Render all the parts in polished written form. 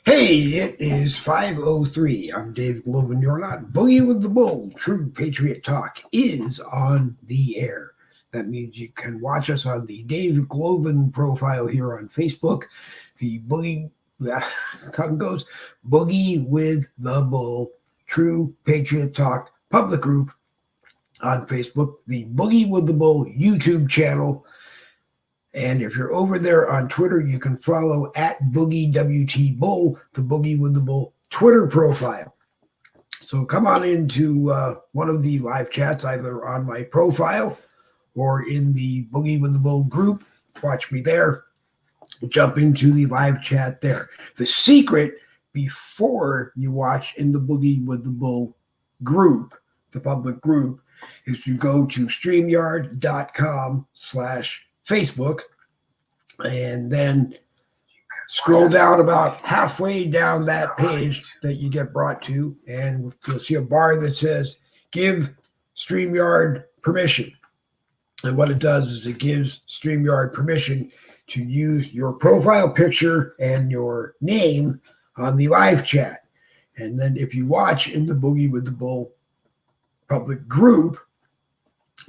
Hey, it is 5:03. I'm Dave Glover. You're not Boogie with the Bull. True Patriot Talk is on the air. That means you can watch us on the Dave Glover profile here on Facebook. The Boogie, tongue goes, Boogie with the Bull. True Patriot Talk public group on Facebook. The Boogie with the Bull YouTube channel. And if you're over there on Twitter, you can follow at BoogieWTBull, the Boogie with the Bull Twitter profile. So come on into one of the live chats, either on my profile or in the Boogie with the Bull group. Watch me there. Jump into the live chat there. The secret before you watch in the Boogie with the Bull group, the public group, is to go to StreamYard.com/Facebook, and then scroll down about halfway down that page that you get brought to, and you'll see a bar that says give StreamYard permission. And what it does is it gives StreamYard permission to use your profile picture and your name on the live chat. And then if you watch in the Boogie with the Bull public group,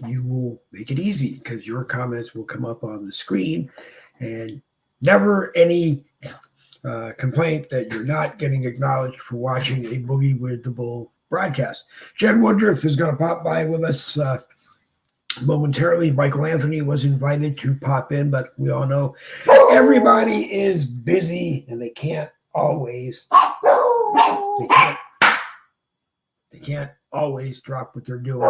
you will make it easy because your comments will come up on the screen, and never any complaint that you're not getting acknowledged for watching a Boogie with the Bull broadcast. Jen Woodruff is going to pop by with us momentarily. Michael Anthony was invited to pop in, but we all know everybody is busy and they can't always drop what they're doing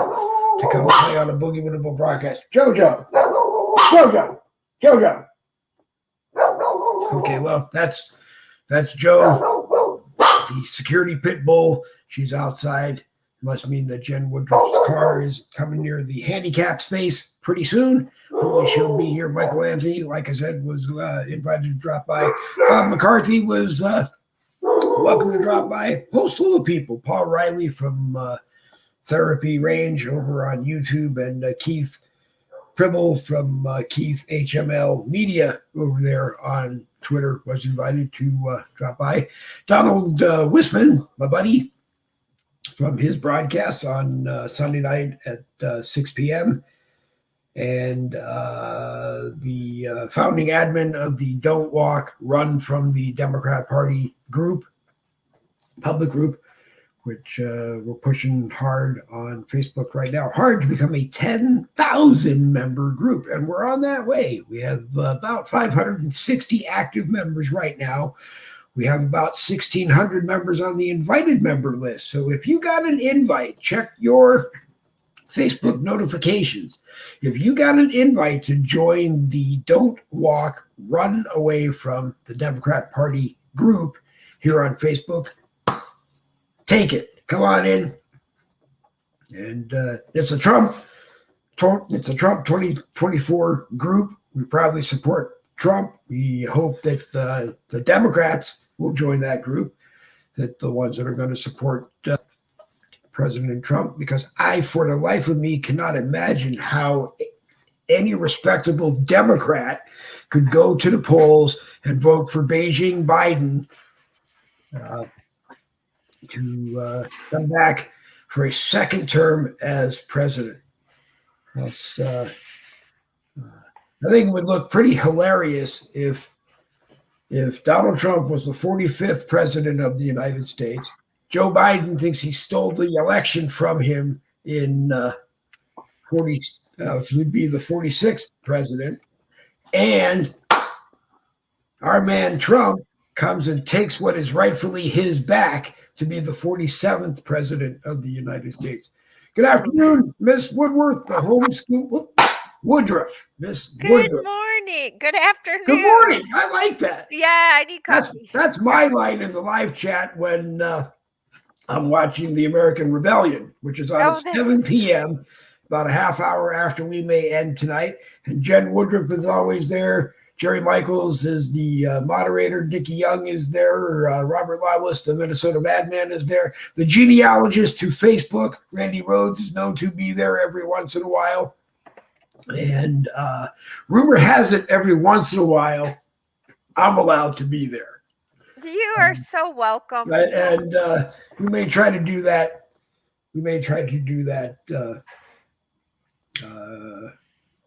to come play on a Boogie with the Bull broadcast. Jojo. Okay, well, that's Joe, the security pit bull. She's outside. Must mean that Jen Woodruff's car is coming near the handicap space pretty soon. Hopefully she'll be here. Michael Anthony, like I said, was invited to drop by. Bob McCarthy was welcome to drop by. A whole slew of people. Paul Riley from Therapy Range over on YouTube, and Keith Pribble from Keith HML Media over there on Twitter was invited to drop by. Donald Wisman, my buddy, from his broadcast on Sunday night at 6 p.m. And the founding admin of the Don't Walk, Run from the Democrat Party group, public group, which we're pushing hard on Facebook right now. Hard to become a 10,000 member group, and we're on that way. We have about 560 active members right now. We have about 1,600 members on the invited member list. So if you got an invite, check your Facebook notifications. If you got an invite to join the Don't Walk, Run Away from the Democrat Party group here on Facebook, take it. Come on in. And it's a Trump 2024 group. We probably support Trump. We hope that the Democrats will join that group, that the ones that are going to support President Trump, because I, for the life of me, cannot imagine how any respectable Democrat could go to the polls and vote for Beijing Biden to come back for a second term as president. I think it would look pretty hilarious if Donald Trump was the 45th president of the United States. Joe Biden thinks he stole the election from him in would be the 46th president, and our man Trump comes and takes what is rightfully his back to be the 47th president of the United States. Good afternoon, Miss Woodworth, the homeschool Woodruff. Miss Woodruff. Good morning. Good afternoon. Good morning. I like that. Yeah, I need coffee. That's my line in the live chat when I'm watching the American Rebellion, which is on at 7 p.m., about a half hour after we may end tonight. And Jen Woodruff is always there. Jerry Michaels is the moderator. Dickie Young is there. Robert Lawless, the Minnesota Madman, is there. The genealogist to Facebook, Randy Rhodes, is known to be there every once in a while. And rumor has it every once in a while, I'm allowed to be there. You are so welcome. And we may try to do that. We may try to do that.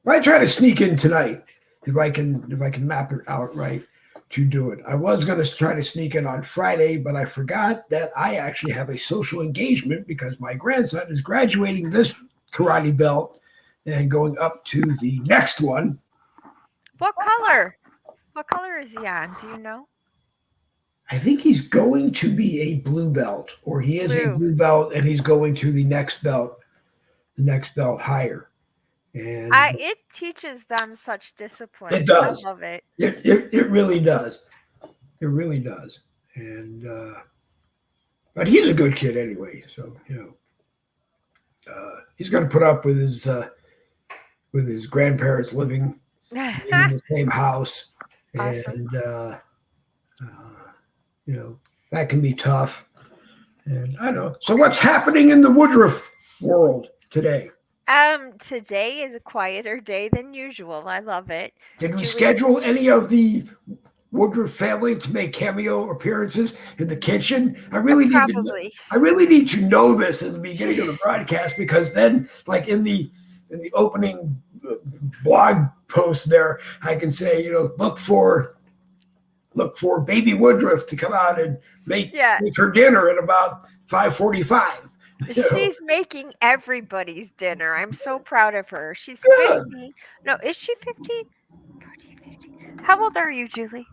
Might try to sneak in tonight if I can map it out right to do it. I was going to try to sneak in on Friday, but I forgot that I actually have a social engagement because my grandson is graduating this karate belt and going up to the next one. What color? What color is he on? Do you know? I think he's going to be a blue belt, or he is a blue belt, and he's going to the next belt higher. And it teaches them such discipline. it does. I love it. It really does. It really does. And but he's a good kid anyway, so he's going to put up with his grandparents living in the same house, Awesome. and that can be tough. And I don't know. So what's happening in the Woodruff world today? Today is a quieter day than usual. I love it. Did we schedule any of the Woodruff family to make cameo appearances in the kitchen? I really need to know this in the beginning of the broadcast, because then, like in the opening blog post there, I can say, look for baby Woodruff to come out and make her dinner at about 5:45. She's making everybody's dinner. I'm so proud of her. She's 15. No, is she 15? 14, 15. How old are you, Julie?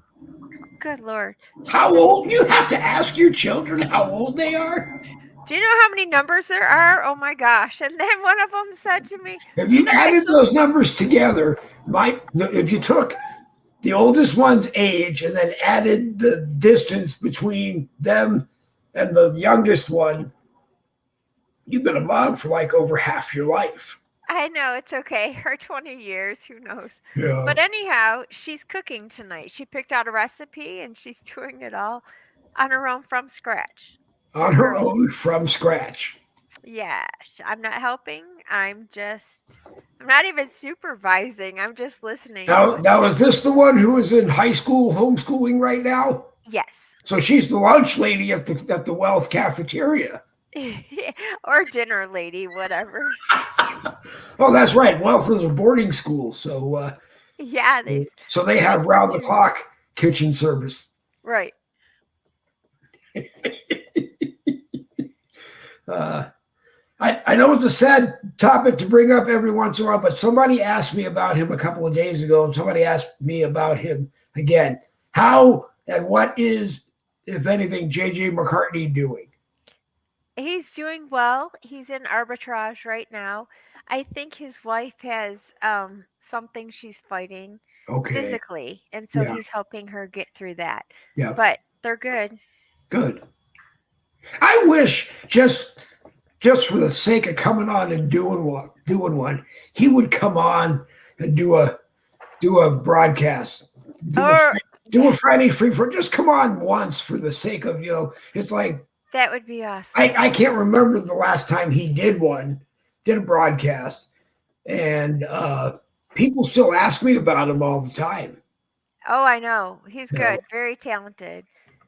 Good Lord. How old? You have to ask your children how old they are. Do you know how many numbers there are? Oh my gosh. And then one of them said to me, if you added those numbers together, if you took the oldest one's age and then added the distance between them and the youngest one, you've been a mom for like over half your life. I know, it's okay. Her 20 years, who knows? Yeah. But anyhow, she's cooking tonight. She picked out a recipe and she's doing it all on her own from scratch. On her own from scratch. Yeah, I'm not helping. I'm not even supervising. I'm just listening. Now, is this the one who is in high school homeschooling right now? Yes. So she's the lunch lady at the Wealth cafeteria. Or dinner lady, whatever. Oh, that's right. Wealth is a boarding school, so yeah, they have round the clock kitchen service. Right. I know it's a sad topic to bring up every once in a while, but somebody asked me about him a couple of days ago, and somebody asked me about him again. How and what is, if anything, J.J. McCartney doing? He's doing well. He's in arbitrage right now. I think his wife has something she's fighting physically, and so he's helping her get through that. Yeah. But they're good. Good. I wish just for the sake of coming on and doing one, he would come on and do a broadcast. Do a Friday free for just come on once for the sake of, it's like that would be awesome. I can't remember the last time he did a broadcast, and people still ask me about him all the time. Oh, I know. He's good. Very talented.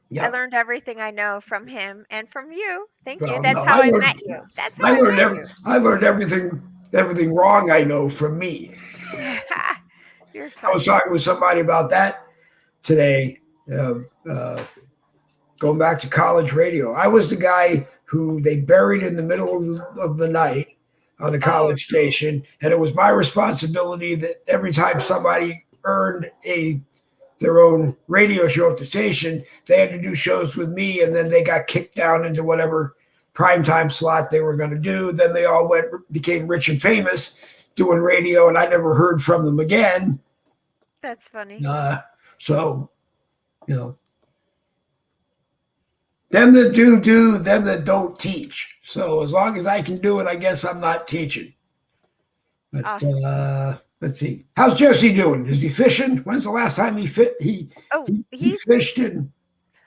Yeah. I learned everything I know from him and from you. Thank you. That's how I met you. That's how I met you. I learned everything wrong I know from me. You're funny. I was talking with somebody about that today. Going back to college radio, I was the guy who they buried in the middle of the night on the college station, and it was my responsibility that every time somebody earned their own radio show at the station, they had to do shows with me, and then they got kicked down into whatever primetime slot they were going to do. Then they all became rich and famous doing radio, and I never heard from them again. That's funny. So, them that do, them that don't teach. So as long as I can do it, I guess I'm not teaching. But awesome. Let's see. How's Jesse doing? Is he fishing? When's the last time he fished? He fished in.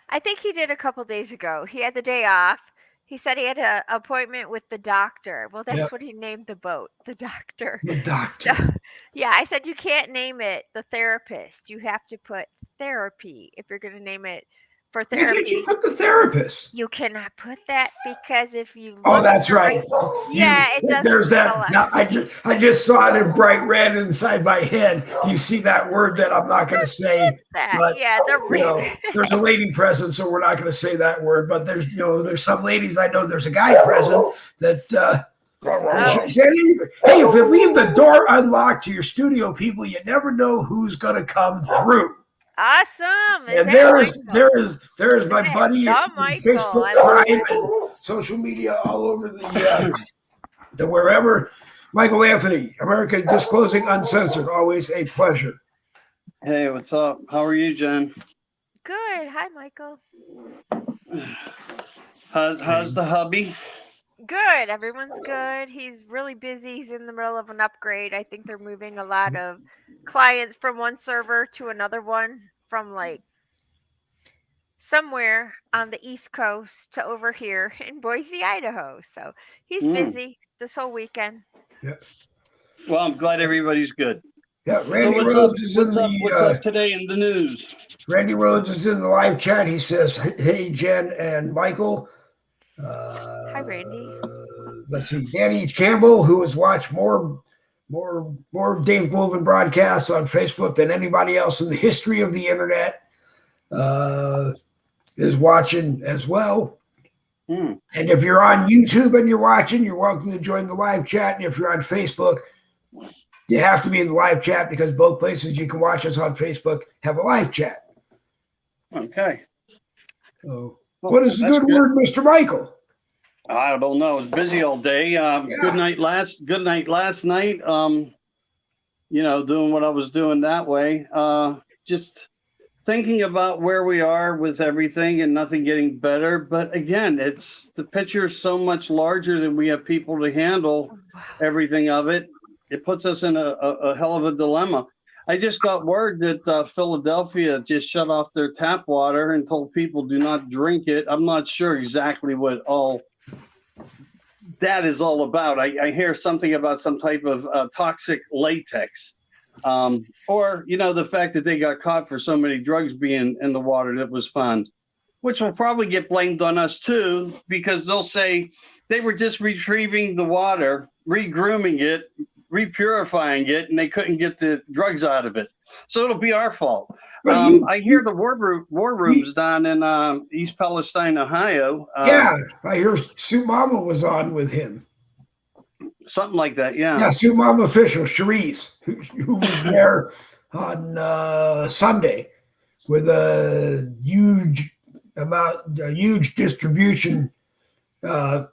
I think he did a couple days ago. He had the day off. He said he had an appointment with the doctor. Well, that's what he named the boat, the doctor. The doctor. So, yeah, I said you can't name it the therapist. You have to put therapy if you're going to name it for Why can't you therapy. put the therapist? You cannot put that because if you Oh, look that's right. it doesn't There's spell that. out. Now, I just saw it in bright red inside my head. You see that word that I'm not going to say, That but the there's a lady present, so we're not going to say that word. But there's some ladies I know. There's a guy present that. She said, hey, if you leave the door unlocked to your studio people, you never know who's going to come through. Awesome. And there is my buddy in Facebook Prime and social media all over the wherever. Michael Anthony, America Disclosing Uncensored. Always a pleasure. Hey, what's up? How are you, Jen? Good. Hi, Michael. How's the hubby? Good. Everyone's good. He's really busy. He's in the middle of an upgrade. I think they're moving a lot of clients from one server to another one from like somewhere on the East Coast to over here in Boise, Idaho. So he's busy this whole weekend. Yeah. Well, I'm glad everybody's good. Yeah, Randy Rhodes is in the what's up today in the news? Randy Rhodes is in the live chat. He says, "Hey, Jen and Michael." Hi, Randy. Let's see, Danny Campbell, who has watched more Dave Goldman broadcasts on Facebook than anybody else in the history of the internet, is watching as well. And if you're on YouTube and you're watching, you're welcome to join the live chat. And if you're on Facebook, you have to be in the live chat because both places you can watch us on Facebook have a live chat. Okay. So, what is the good word, Mr. Michael? I don't know. I was busy all day. Good night last night. Doing what I was doing that way. Just thinking about where we are with everything and nothing getting better. But again, the picture is so much larger than we have people to handle everything of it. It puts us in a hell of a dilemma. I just got word that Philadelphia just shut off their tap water and told people do not drink it. I'm not sure exactly what all that is all about. I hear something about some type of toxic latex. Or, the fact that they got caught for so many drugs being in the water that was found, which will probably get blamed on us too, because they'll say they were just retrieving the water, re-grooming it, repurifying it, and they couldn't get the drugs out of it. So it'll be our fault. I hear the war rooms down in East Palestine, Ohio. I hear Soup Mama was on with him. Something like that, yeah. Yeah, Soup Mama official, Cherise, who was there on Sunday with a huge distribution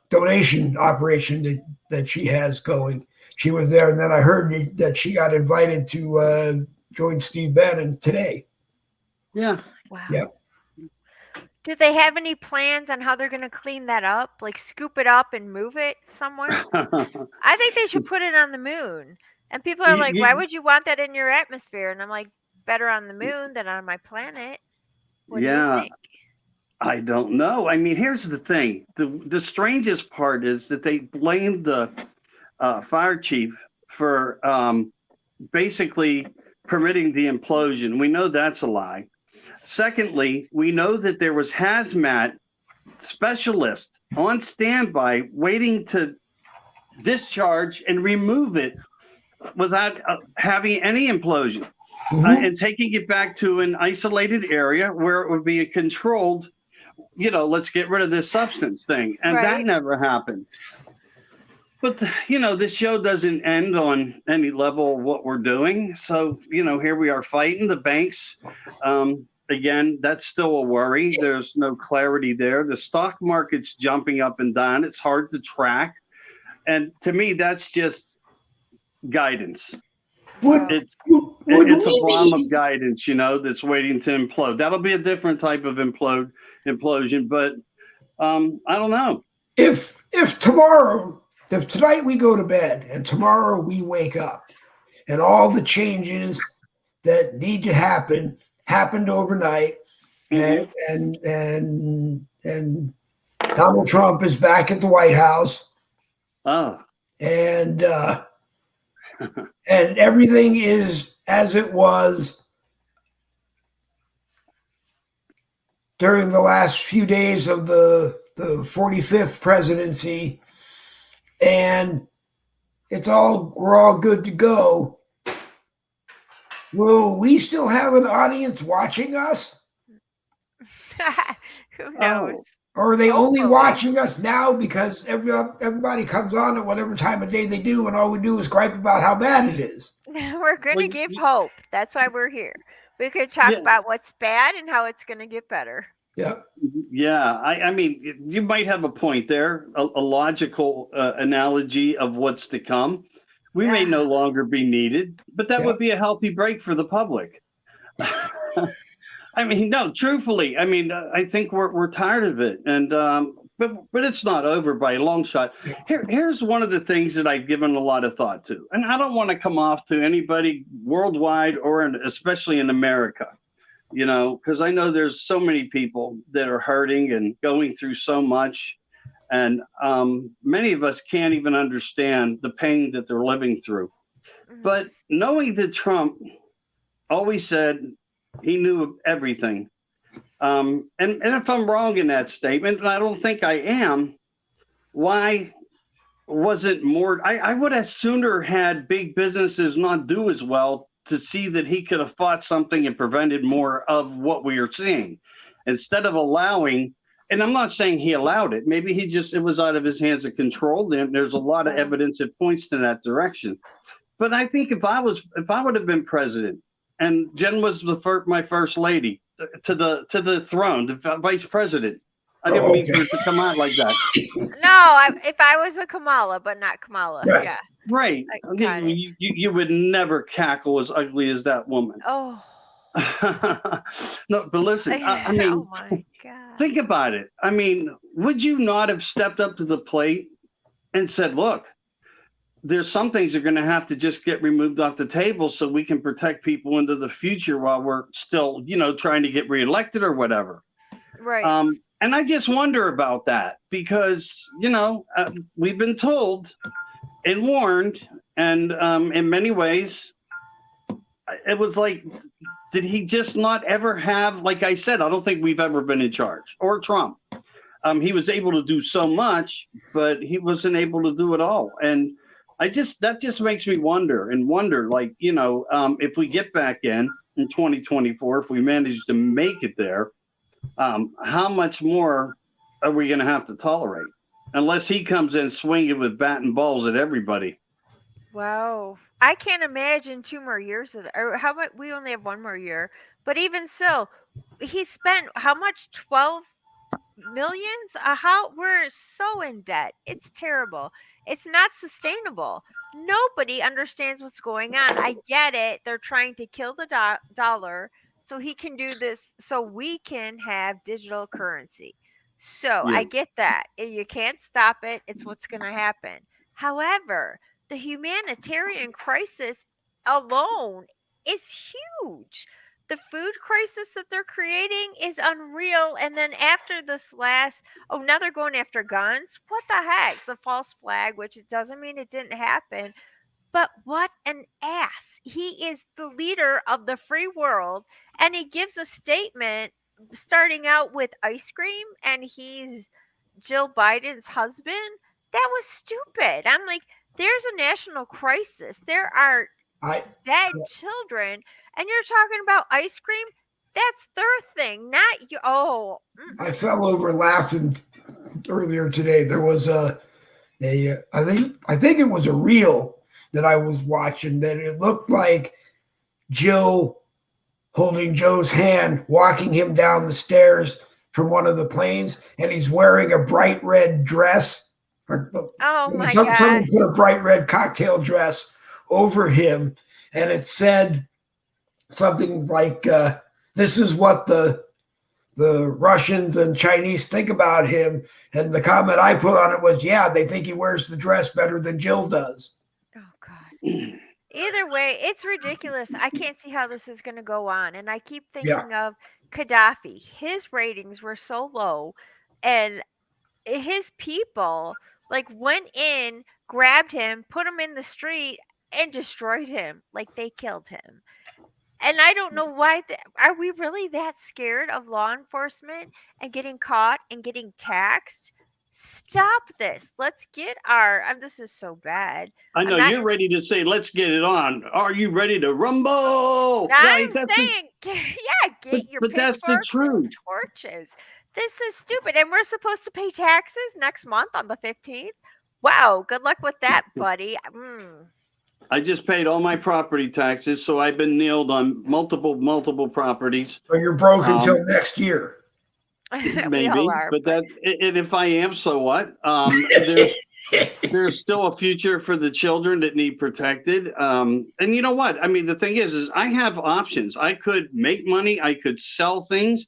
donation operation that she has going. She was there, and then I heard that she got invited to join Steve Bannon today. Yeah. Wow. Yep. Do they have any plans on how they're going to clean that up? Like scoop it up and move it somewhere? I think they should put it on the moon. And people are like, why would you want that in your atmosphere? And I'm like, better on the moon than on my planet. What do you think? I don't know. I mean, here's the thing. The strangest part is that they blamed the fire chief for basically permitting the implosion. We know that's a lie. Secondly, we know that there was hazmat specialists on standby waiting to discharge and remove it without having any implosion and taking it back to an isolated area where it would be a controlled, let's get rid of this substance thing. And that never happened. But, this show doesn't end on any level of what we're doing. So, here we are fighting the banks. Again, that's still a worry. There's no clarity there. The stock market's jumping up and down. It's hard to track. And to me, that's just guidance. It's a bomb of guidance, that's waiting to implode. That'll be a different type of implosion. But I don't know. If tonight we go to bed and tomorrow we wake up and all the changes that need to happen happened overnight, and Donald Trump is back at the White House. And everything is as it was during the last few days of the 45th presidency, and we're all good to go. Will we still have an audience watching us? Who knows? Or are they only watching us now because everybody comes on at whatever time of day they do, and all we do is gripe about how bad it is? We're going to give hope. That's why we're here. We could talk about what's bad and how it's going to get better. Yeah. Yeah. I mean, you might have a point there, a logical analogy of what's to come. We may no longer be needed, but that would be a healthy break for the public. I mean, no, truthfully, I mean, I think we're tired of it, and but it's not over by a long shot. Here's one of the things that I've given a lot of thought to, and I don't want to come off to anybody worldwide or especially in America, because I know there's so many people that are hurting and going through so much, and many of us can't even understand the pain that they're living through. But knowing that Trump always said he knew everything. And if I'm wrong in that statement, and I don't think I am, why wasn't more? I would have sooner had big businesses not do as well to see that he could have fought something and prevented more of what we are seeing, instead of allowing. And I'm not saying he allowed it. Maybe it was out of his hands of control. And there's a lot of evidence that points to that direction. But I think if I would have been president, and Jen was my first lady to the throne, the vice president. I didn't mean for it to come out like that. No, if I was a Kamala, but not Kamala. Right. Yeah. Right. You would never cackle as ugly as that woman. Oh. No, but listen, I mean, oh my God. Think about it. I mean, would you not have stepped up to the plate and said, look, there's some things that are going to have to just get removed off the table so we can protect people into the future while we're still, trying to get reelected or whatever. Right. And I just wonder about that because, we've been told and warned, and in many ways, it was like, did he just not ever have, like I said, I don't think we've ever been in charge, or Trump. He was able to do so much, but he wasn't able to do it all. And that just makes me wonder, like, if we get back in 2024, if we manage to make it there, how much more are we going to have to tolerate? Unless he comes in swinging with bat and balls at everybody. Wow. I can't imagine 2 more years of that. Or how much? We only have 1 more year. But even so, he spent how much? 12 millions? We're so in debt. It's terrible. It's not sustainable. Nobody understands what's going on. I get it. They're trying to kill the dollar so he can do this, so we can have digital currency. So I get that. You can't stop it. It's what's going to happen. However, the humanitarian crisis alone is huge. The food crisis that they're creating is unreal. And then after this now they're going after guns. What the heck? The false flag, which it doesn't mean it didn't happen. But what an ass. He is the leader of the free world. And he gives a statement starting out with ice cream. And he's Jill Biden's husband. That was stupid. I'm like, there's a national crisis. There are dead children. And you're talking about ice cream? That's their thing, not you. Oh. I fell over laughing earlier today. There was I think it was a reel that I was watching that it looked like Jill holding Joe's hand, walking him down the stairs from one of the planes, and he's wearing a bright red dress. Someone put a bright red cocktail dress over him, and it said something like, this is what the Russians and Chinese think about him. And the comment I put on it was, yeah, they think he wears the dress better than Jill does. Oh, God. Either way, it's ridiculous. I can't see how this is going to go on. And I keep thinking of Gaddafi. His ratings were so low, and his people went in, grabbed him, put him in the street, and destroyed him. Like, they killed him. And I don't know why. Are we really that scared of law enforcement and getting caught and getting taxed? Stop this. Let's get our. This is so bad. I know I'm not. you're ready to say, let's get it on. Are you ready to rumble? I'm Right? That's it. saying, yeah, get your But that's the pitchforks and truth. torches. This is stupid. And we're supposed to pay taxes next month on the 15th. Wow. Good luck with that, buddy. I just paid all my property taxes, so I've been nailed on multiple properties. So you're broke until next year. Maybe, but that, and if I am, so what? There's still a future for the children that need protected. And you know what? I mean, the thing is I have options. I could make money. I could sell things.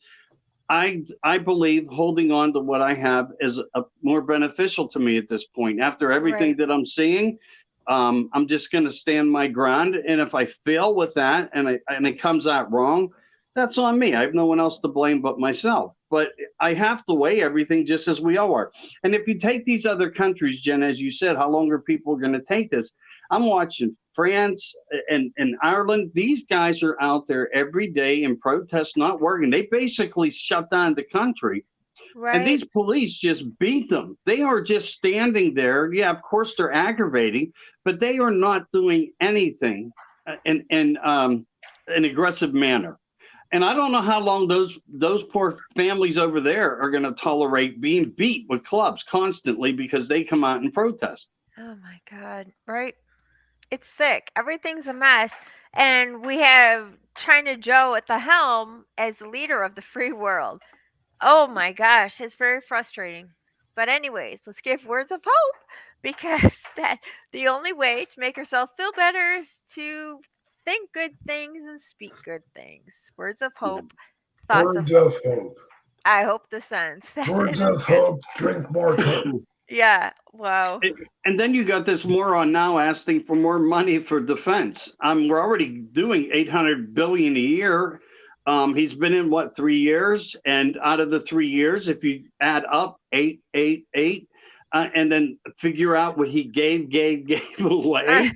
I believe holding on to what I have is more beneficial to me at this point. After everything that I'm seeing, I'm just going to stand my ground. And if I fail with that and it comes out wrong, that's on me. I have no one else to blame but myself. But I have to weigh everything just as we all are. And if you take these other countries, Jen, as you said, how long are people going to take this? I'm watching France and Ireland. These guys are out there every day in protest, not working. They basically shut down the country. Right. And these police just beat them. They are just standing there. Yeah, of course, they're aggravating, but they are not doing anything in an aggressive manner. And I don't know how long those poor families over there are going to tolerate being beat with clubs constantly because they come out and protest. Oh, my God. Right. It's sick. Everything's a mess. And we have China Joe at the helm as the leader of the free world. Oh, my gosh. It's very frustrating. But anyways, let's give words of hope, because that the only way to make yourself feel better is to think good things and speak good things. Words of hope. Thoughts words of hope. I hope the sense. Words of hope. Drink more Coke. Yeah. Wow. And then you got this moron now asking for more money for defense. We're already doing $800 billion a year. He's been in 3 years, and out of the 3 years, if you add up 8, and then figure out what he gave away.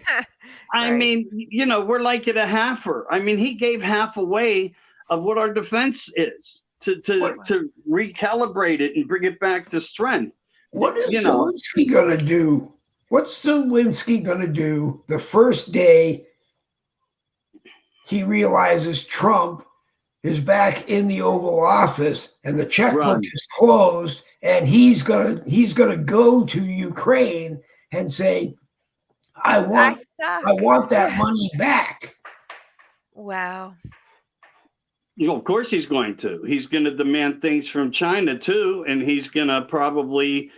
I mean, we're like at a halfer. I mean, he gave half away of what our defense is to recalibrate it and bring it back to strength. What is Zelensky going to do? What's Zelensky going to do the first day he realizes Trump is back in the Oval Office and the checkbook is closed, and he's gonna go to Ukraine and say, I want that money back. Wow. Of course he's going to. He's going to demand things from China too, and he's going to probably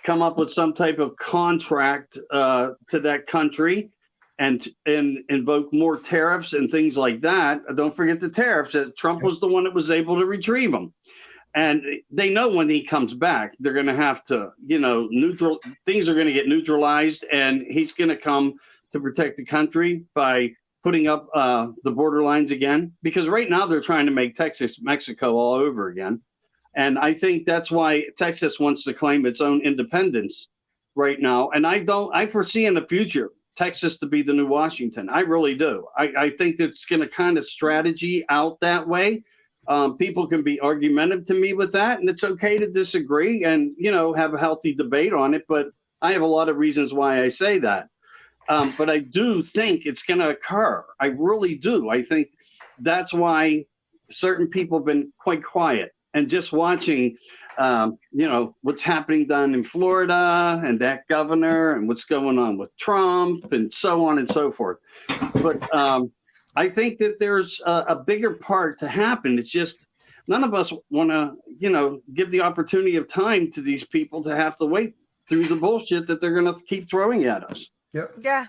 come up with some type of contract to that country and invoke more tariffs and things like that. Don't forget the tariffs. Trump was the one that was able to retrieve them. And they know when he comes back, they're going to have to, things are going to get neutralized, and he's going to come to protect the country by putting up the border lines again, because right now they're trying to make Texas, Mexico all over again. And I think that's why Texas wants to claim its own independence right now. And I foresee in the future Texas to be the new Washington. I really do. I think it's going to kind of strategy out that way. People can be argumentative to me with that, and it's okay to disagree and, have a healthy debate on it. But I have a lot of reasons why I say that. But I do think it's going to occur. I really do. I think that's why certain people have been quite quiet and just watching, what's happening down in Florida and that governor and what's going on with Trump and so on and so forth. But I think that there's a bigger part to happen. It's just none of us want to, give the opportunity of time to these people to have to wait through the bullshit that they're going to keep throwing at us. Yep. Yeah.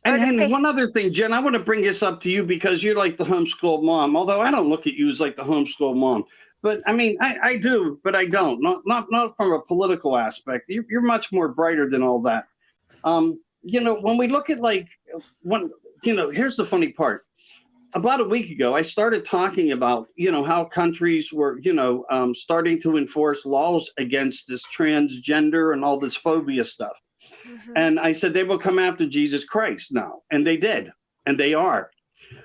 And one other thing, Jen, I want to bring this up to you because you're like the homeschool mom, although I don't look at you as like the homeschool mom. But I mean, I do, but I don't. Not from a political aspect. You're much more brighter than all that. When we look at here's the funny part. About a week ago, I started talking about, how countries were, starting to enforce laws against this transgender and all this phobia stuff. Mm-hmm. And I said they will come after Jesus Christ now. And they did. And they are.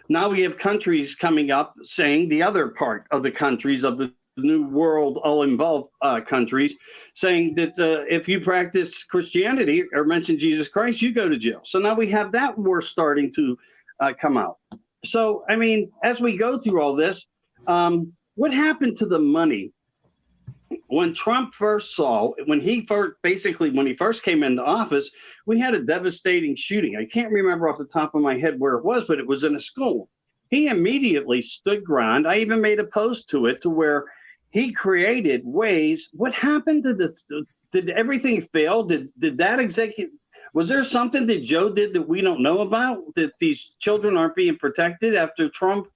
Now we have countries coming up saying the other part of the countries of the New World, all involved countries, saying that if you practice Christianity or mention Jesus Christ, you go to jail. So now we have that war starting to come out. So, I mean, as we go through all this, what happened to the money? When Trump when he first came into office, we had a devastating shooting. I can't remember off the top of my head where it was, but it was in a school. He immediately stood ground. I even made a post to it to where he created ways. What happened to this? Did everything fail? Did that executive? Was there something that Joe did that we don't know about? That these children aren't being protected after Trump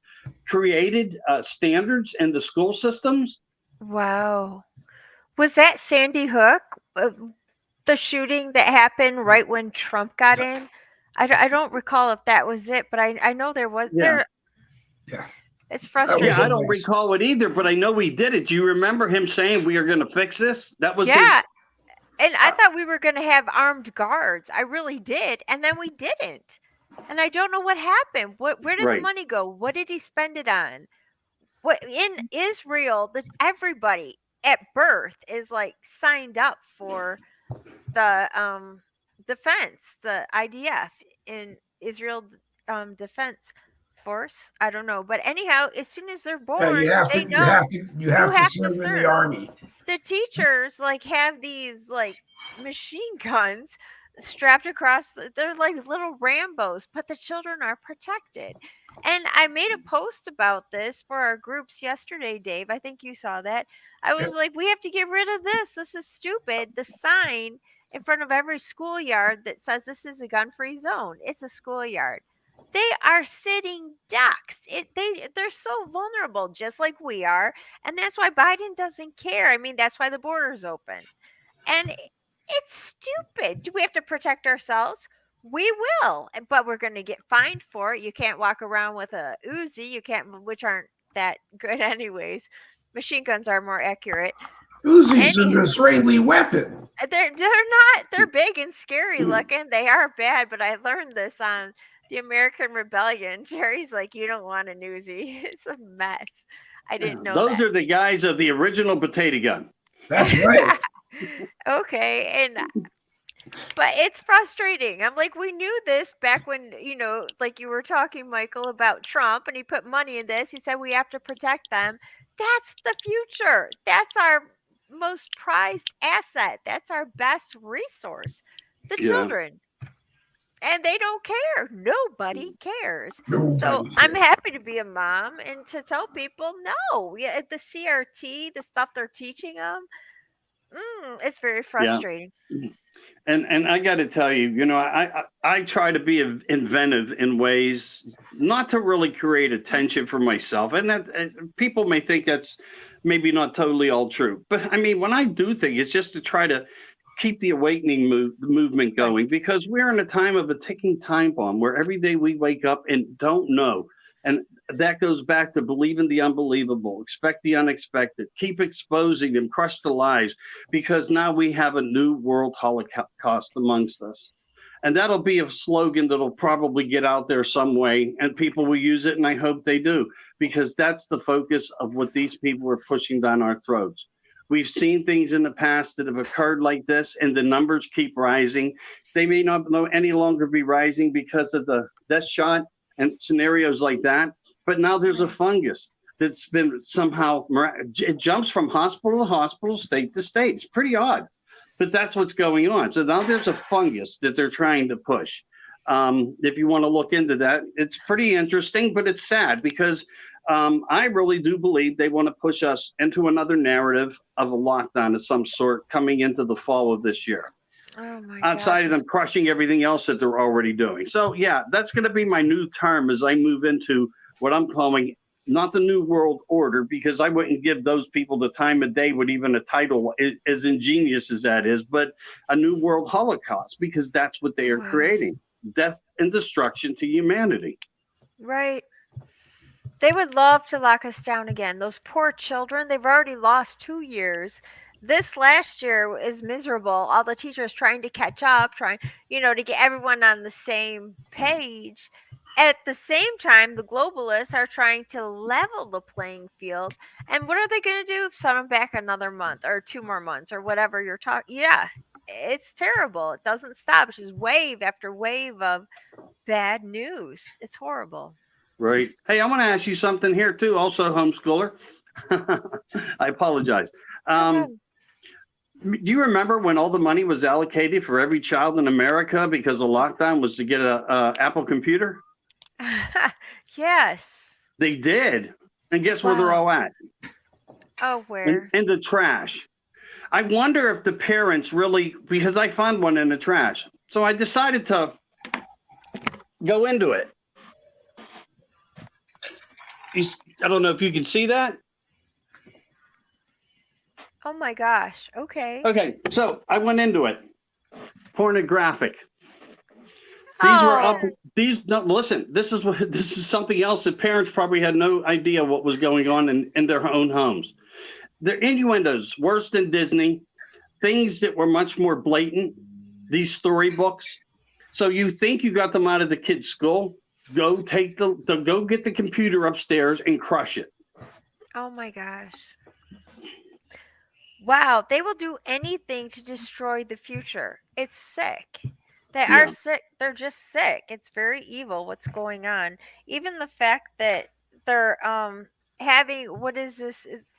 created standards in the school systems? Wow. Was that Sandy Hook? The shooting that happened right when Trump got in? I don't recall if that was it, but I know there was there. Yeah. It's frustrating. Yeah, I don't recall it either, but I know he did it. Do you remember him saying we are going to fix this? That was and I thought we were going to have armed guards. I really did, and then we didn't. And I don't know what happened. Where did the money go? What did he spend it on? What in Israel? That everybody at birth is like signed up for the defense, the IDF in Israel Defense Force. I don't know, but anyhow, as soon as they're born, you have to serve in the army. The teachers like have these like machine guns strapped across. They're like little Rambos, but the children are protected. And I made a post about this for our groups yesterday, Dave. I think you saw that. I was like, we have to get rid of this. This is stupid. The sign in front of every schoolyard that says this is a gun-free zone. It's a schoolyard. They are sitting ducks. They're so vulnerable, just like we are. And that's why Biden doesn't care. I mean, that's why the border's open. And it's stupid. Do we have to protect ourselves? We will, but we're going to get fined for it. You can't walk around with a Uzi. You can't, which aren't that good anyways. Machine guns are more accurate. Uzi's an Israeli weapon. They're not. They're big and scary looking. They are bad, but I learned this on the American Rebellion. Jerry's like, you don't want an Uzi. It's a mess. I didn't know those are the guys of the original potato gun. That's right. Okay, but it's frustrating. I'm like, we knew this back when, like you were talking, Michael, about Trump, and he put money in this. He said we have to protect them. That's the future. That's our most prized asset. That's our best resource. The children. And they don't care. Nobody cares. So I'm happy to be a mom and to tell people, no, the CRT, the stuff they're teaching them, it's very frustrating. Yeah. And I got to tell you, I try to be inventive in ways not to really create attention for myself. And that people may think that's maybe not totally all true. But I mean, when I do things, it's just to try to keep the awakening movement going, because we're in a time of a ticking time bomb where every day we wake up and don't know. And that goes back to believing the unbelievable, expect the unexpected, keep exposing them, crush the lies, because now we have a new world holocaust amongst us. And that'll be a slogan that'll probably get out there some way, and people will use it, and I hope they do, because that's the focus of what these people are pushing down our throats. We've seen things in the past that have occurred like this, and the numbers keep rising. They may not any longer be rising because of the death shot and scenarios like that. But now there's a fungus that's been somehow, it jumps from hospital to hospital, state to state. It's pretty odd, but that's what's going on. So now there's a fungus that they're trying to push. If you want to look into that, it's pretty interesting, but it's sad because I really do believe they want to push us into another narrative of a lockdown of some sort coming into the fall of this year. Oh my outside of them crushing everything else that they're already doing. So yeah, that's going to be my new term as I move into what I'm calling not the New World Order, because I wouldn't give those people the time of day with even a title as ingenious as that is, but a New World Holocaust, because that's what they are creating, death and destruction to humanity. Right. They would love to lock us down again. Those poor children, they've already lost 2 years. this last year is miserable. All the teachers trying to catch up, trying, to get everyone on the same page. At the same time, the globalists are trying to level the playing field. And what are they going to do? Set them back another month or 2 more months or whatever you're talking. Yeah, it's terrible. It doesn't stop. It's just wave after wave of bad news. It's horrible. Right. Hey, I want to ask you something here too. Also, homeschooler. I apologize. Do you remember when all the money was allocated for every child in America because of lockdown was to get a Apple computer? Yes. They did. And guess where they're all at? Oh, where? In the trash. I wonder if the parents really, because I found one in the trash. So I decided to go into it. I don't know if you can see that. Oh my gosh. Okay. Okay, so I went into it. Pornographic. These were up. No, listen. This is something else that parents probably had no idea what was going on in their own homes. They're innuendos, worse than Disney. Things that were much more blatant. These storybooks. So you think you got them out of the kids' school? Go get the computer upstairs and crush it. Oh my gosh. Wow, they will do anything to destroy the future. It's sick. They are sick. They're just sick. It's very evil what's going on. Even the fact that they're having, what is this, is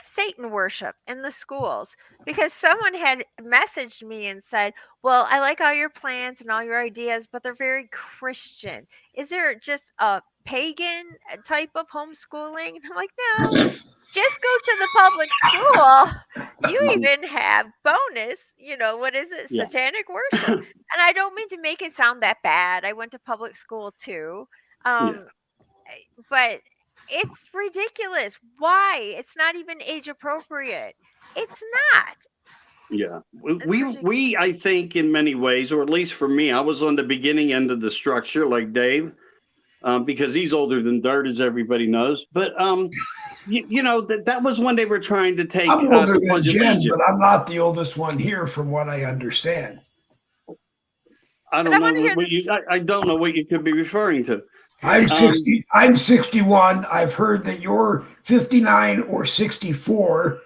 Satan worship in the schools, because someone had messaged me and said, well, I like all your plans and all your ideas, but they're very Christian. Is there just a pagan type of homeschooling? And I'm like, no, just go to the public school. You even have bonus, what is it? Satanic worship. And I don't mean to make it sound that bad. I went to public school too. But it's ridiculous. Why? It's not even age appropriate. It's not. Yeah. We I think in many ways, or at least for me, I was on the beginning end of the structure like Dave, because he's older than dirt, as everybody knows. But that was when they were trying to take. I'm older than Jen, but I'm not the oldest one here, from what I understand. I don't know I don't know what you could be referring to. I'm 60. I'm 61. I've heard that you're 59 or 64,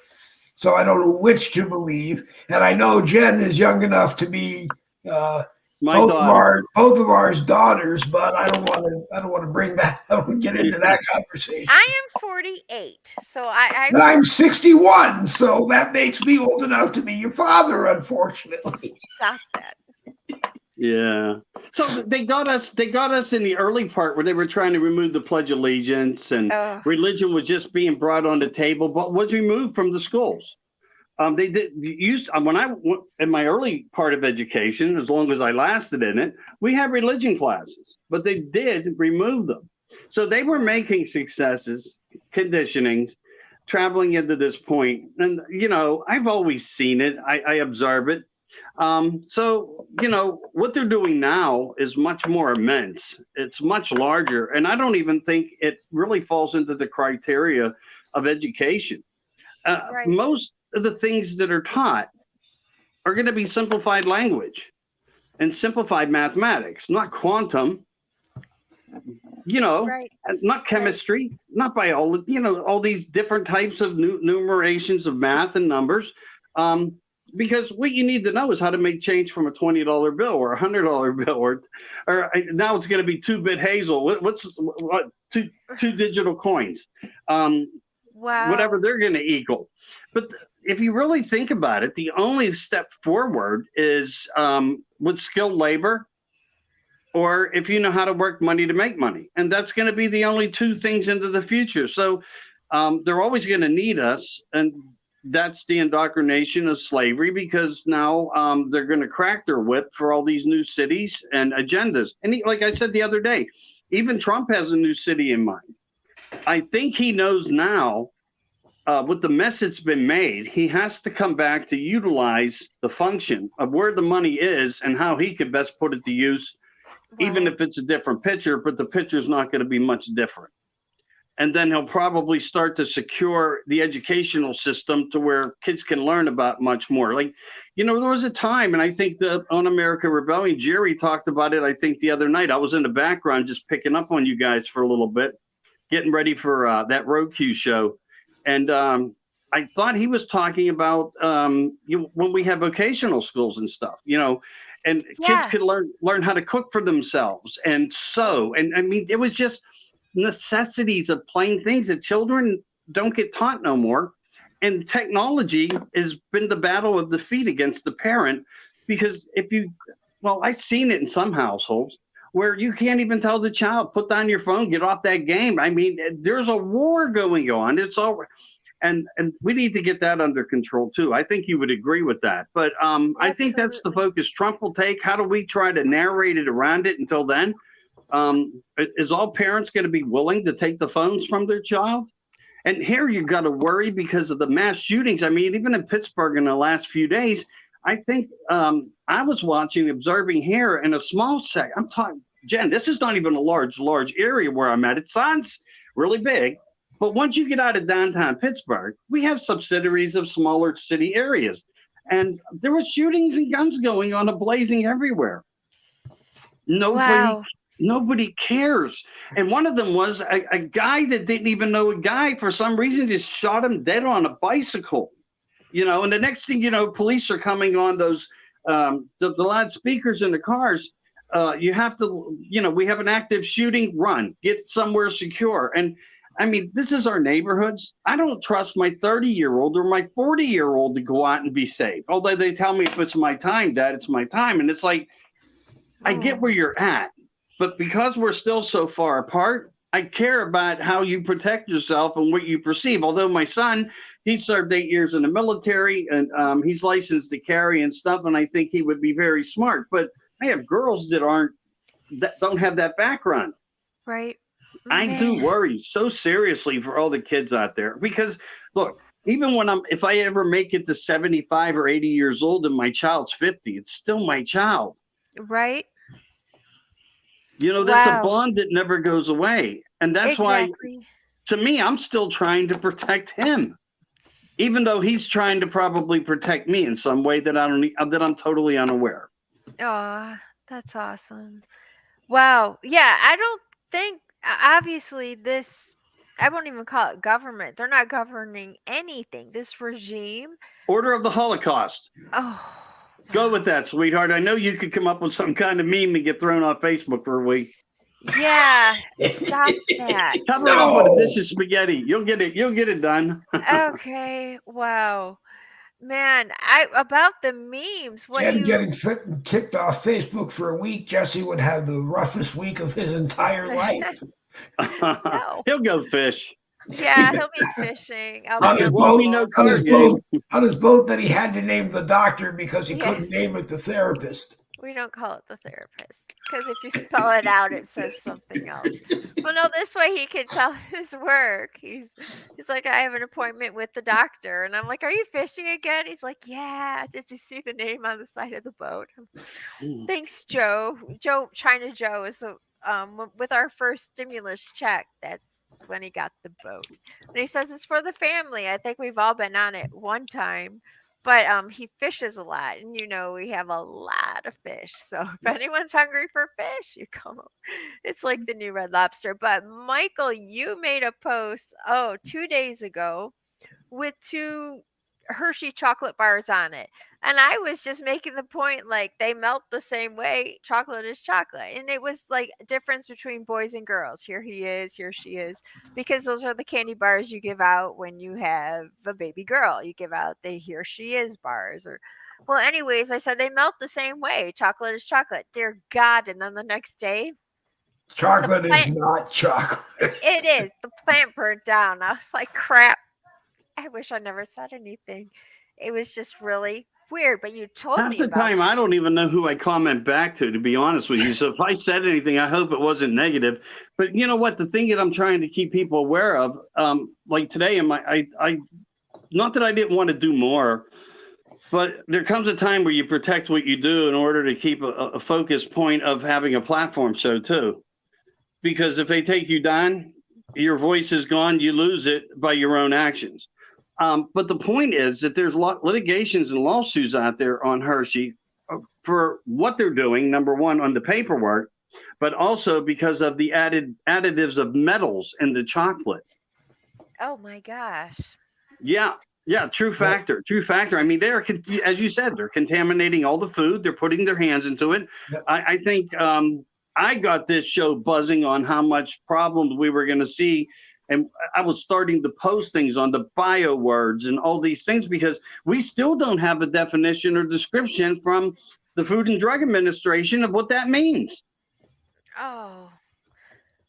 so I don't know which to believe. And I know Jen is young enough to be both of our daughters, but I don't want to bring that. I don't want to get into that conversation. I am 48, so I'm 61, so that makes me old enough to be your father, unfortunately. Stop that. Yeah. So they got us in the early part where they were trying to remove the Pledge of Allegiance, and religion was just being brought on the table, but was removed from the schools. They did use when I went in my early part of education, as long as I lasted in it, we had religion classes, but they did remove them. So they were making successes, conditionings, traveling into this point. And, I've always seen it. I observe it. So, what they're doing now is much more immense. It's much larger. And I don't even think it really falls into the criteria of education. Most of the things that are taught are going to be simplified language and simplified mathematics, not quantum, not chemistry, not biology, all these different types of numerations of math and numbers. Because what you need to know is how to make change from a $20 bill or a $100 bill, or now it's going to be 2-bit Hazel. What's two digital coins? Whatever they're going to equal. But if you really think about it, the only step forward is with skilled labor, or if you know how to work money to make money. And that's going to be the only two things into the future. So they're always going to need us. And that's the indoctrination of slavery, because now they're going to crack their whip for all these new cities and agendas. And like I said the other day, even Trump has a new city in mind. I think he knows now, with the mess that's been made, he has to come back to utilize the function of where the money is and how he could best put it to use, even if it's a different picture, but the picture's not going to be much different. And then he'll probably start to secure the educational system to where kids can learn about much more. Like, there was a time, and I think the On America Rebellion, Jerry talked about it, I think the other night. I was in the background just picking up on you guys for a little bit, getting ready for that Road Q show. And I thought he was talking about when we have vocational schools and stuff, and kids could learn how to cook for themselves and sew. And I mean, it was just necessities of plain things that children don't get taught no more. And technology has been the battle of the feet against the parent, because I've seen it in some households where you can't even tell the child, put down your phone, get off that game. I mean, there's a war going on. It's all, and we need to get that under control too. I think you would agree with that. But I think that's the focus Trump will take. How do we try to narrate it around it until then? Is all parents going to be willing to take the phones from their child? And here you got to worry because of the mass shootings. I mean, even in Pittsburgh in the last few days, I think I was observing here in a small set. I'm talking, Jen, this is not even a large area where I'm at. It sounds really big, but once you get out of downtown Pittsburgh, we have subsidiaries of smaller city areas. And there were shootings and guns going on, blazing everywhere. Nobody cares. And one of them was a guy that didn't even know a guy, for some reason, just shot him dead on a bicycle. And the next thing police are coming on those the loudspeakers in the cars. You have to, we have an active shooting, run, get somewhere secure. And I mean, this is our neighborhoods. I don't trust my 30-year-old or my 40-year-old to go out and be safe. Although they tell me if it's my time, Dad, it's my time. And it's like, I get where you're at. But because we're still so far apart, I care about how you protect yourself and what you perceive. Although my son, he served 8 years in the military, and he's licensed to carry and stuff, and I think he would be very smart. But I have girls that don't have that background. Right. I do worry so seriously for all the kids out there, because look, even if I ever make it to 75 or 80 years old and my child's 50, it's still my child. Right. That's a bond that never goes away. And that's why, to me, I'm still trying to protect him, even though he's trying to probably protect me in some way that I'm totally unaware. Oh, that's awesome. Wow. Yeah, I don't think, obviously, I won't even call it government. They're not governing anything. This regime. Order of the Holocaust. Oh. Go with that, sweetheart. I know you could come up with some kind of meme and get thrown off Facebook for a week. Yeah, stop that. Cover it up with a dish of spaghetti. You'll get it done. Okay, wow. Man, about the memes. Getting kicked off Facebook for a week, Jesse would have the roughest week of his entire life. No. He'll go fish. Yeah, he'll be fishing. On his boat that he had to name the doctor because he couldn't name it the therapist. We don't call it the therapist, because if you spell it out, it says something else. Well, no, this way he can tell his work. He's like, I have an appointment with the doctor. And I'm like, are you fishing again? He's like, yeah. Did you see the name on the side of the boat? Thanks, Joe. China Joe is with our first stimulus check. That's when he got the boat. And he says it's for the family. I think we've all been on it one time. But he fishes a lot, and we have a lot of fish. So if anyone's hungry for fish, you come over. It's like the new Red Lobster. But Michael, you made a post 2 days ago with 2 Hershey chocolate bars on it. And I was just making the point, like, they melt the same way. Chocolate is chocolate. And it was like a difference between boys and girls. Here he is, here she is. Because those are the candy bars you give out when you have a baby girl. You give out the here she is bars. Well, anyways, I said they melt the same way. Chocolate is chocolate. Dear God. And then the next day, chocolate is not chocolate. It is. The plant burnt down. I was like, crap. I wish I never said anything. It was just really weird, but you told me. Half the time, I don't even know who I comment back to be honest with you. So if I said anything, I hope it wasn't negative. But you know what? The thing that I'm trying to keep people aware of, like today, I not that I didn't want to do more, but there comes a time where you protect what you do in order to keep a focus point of having a platform show too. Because if they take you down, your voice is gone. You lose it by your own actions. But the point is that there's litigations and lawsuits out there on Hershey for what they're doing. Number one, on the paperwork, but also because of the additives of metals in the chocolate. Oh my gosh. Yeah. Yeah, true factor. True factor. I mean, they're, as you said, they're contaminating all the food. They're putting their hands into it. Yep. I think I got this show buzzing on how much problems we were going to see. And I was starting to post things on the bio words and all these things because we still don't have a definition or description from the Food and Drug Administration of what that means. Oh.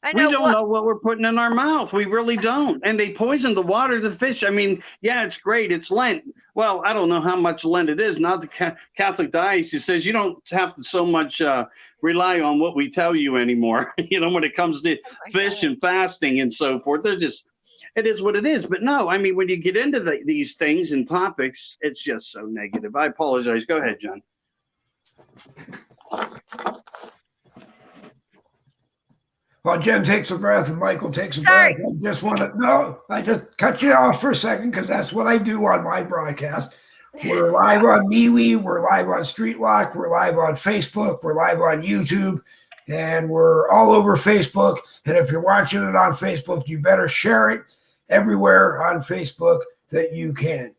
I know we don't know what we're putting in our mouth. We really don't. And they poison the water, the fish. I mean, yeah, it's great. It's Lent. Well, I don't know how much Lent it is. Not the Catholic diocese says you don't have to so much rely on what we tell you anymore. When it comes to fish and fasting and so forth. They're just, it is what it is. But no, I mean, when you get into these things and topics, it's just so negative. I apologize. Go ahead, John. While Jen takes a breath and Michael takes a breath, I just cut you off for a second because that's what I do on my broadcast. We're live on MeWe, we're live on StreetLock, we're live on Facebook, we're live on YouTube, and we're all over Facebook. And if you're watching it on Facebook, you better share it everywhere on Facebook that you can.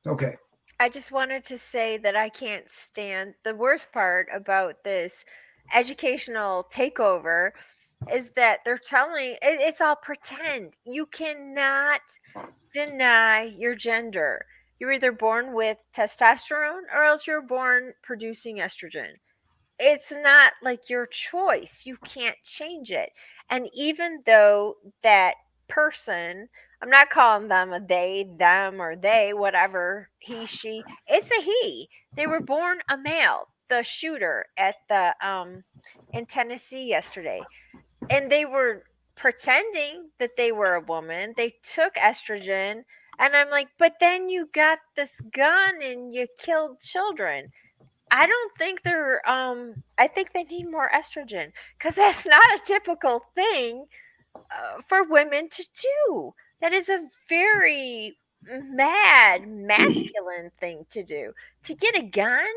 Okay. I just wanted to say that I can't stand the worst part about this educational takeover is that they're telling it's all pretend. You cannot deny your gender. You're either born with testosterone or else you're born producing estrogen. It's not like your choice. You can't change it. And even though that person, I'm not calling them a they, them, or they, whatever, he, she, it's a he. They were born a male. The shooter at the in Tennessee yesterday, and they were pretending that they were a woman. They took estrogen, and I'm like, but then you got this gun and you killed children. I don't think they're I think they need more estrogen because that's not a typical thing for women to do. That is a very mad masculine thing to do. To get a gun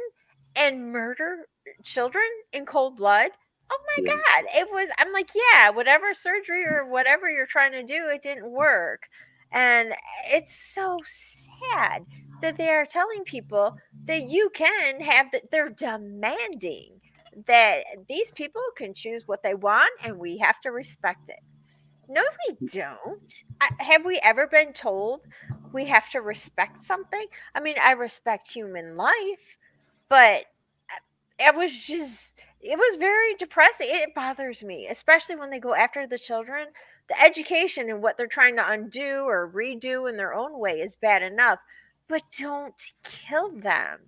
and murder children in cold blood. Oh my God. I'm like, yeah, whatever surgery or whatever you're trying to do, it didn't work. And it's so sad that they are telling people that you can have that. They're demanding that these people can choose what they want and we have to respect it. No, we don't. Have we ever been told we have to respect something? I mean, I respect human life. But it was very depressing. It bothers me, especially when they go after the children. The education and what they're trying to undo or redo in their own way is bad enough, but don't kill them.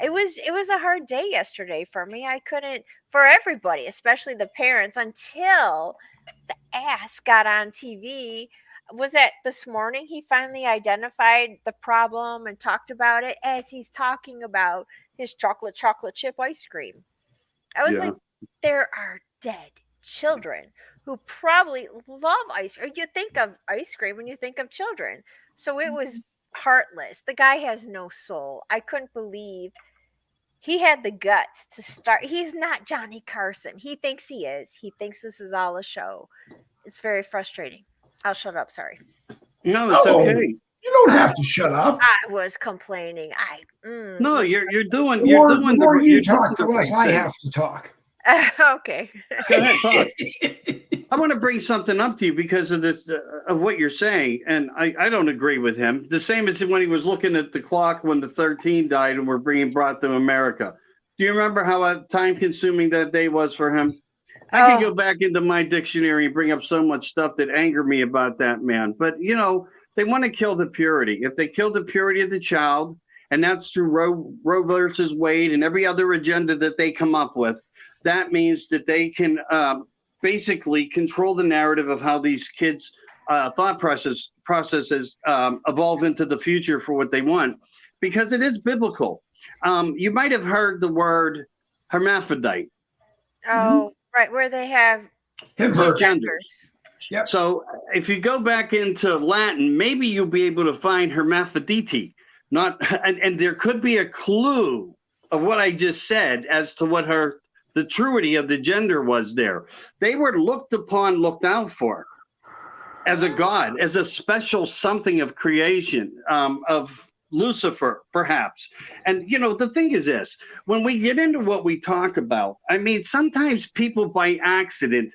It was a hard day yesterday for me. I couldn't, for everybody, especially the parents, until the ass got on TV. Was that this morning he finally identified the problem and talked about it as he's talking about his chocolate chip ice cream. I was like, there are dead children who probably love ice cream. You think of ice cream when you think of children. So it was heartless. The guy has no soul. I couldn't believe he had the guts to start. He's not Johnny Carson. He thinks he is. He thinks this is all a show. It's very frustrating. I'll shut up. Sorry. No, it's okay. You don't have to shut up. I was complaining. No, you're doing. The more you talk, the less I have to talk. Okay. Go ahead, talk. I want to bring something up to you because of this, of what you're saying, and I don't agree with him. The same as when he was looking at the clock when the 13 died and were brought to America. Do you remember how time-consuming that day was for him? I could go back into my dictionary and bring up so much stuff that angered me about that man. But they want to kill the purity. If they kill the purity of the child, and that's through Roe versus Wade and every other agenda that they come up with, that means that they can basically control the narrative of how these kids' thought processes evolve into the future for what they want, because it is biblical. You might have heard the word hermaphrodite. Oh, right, where they have Him, Two her. genders. Yep. So if you go back into Latin, maybe you'll be able to find hermaphrodite. And there could be a clue of what I just said as to what the truity of the gender was there. They were looked out for as a god, as a special something of creation, of Lucifer, perhaps. And, the thing is this, when we get into what we talk about, I mean, sometimes people by accident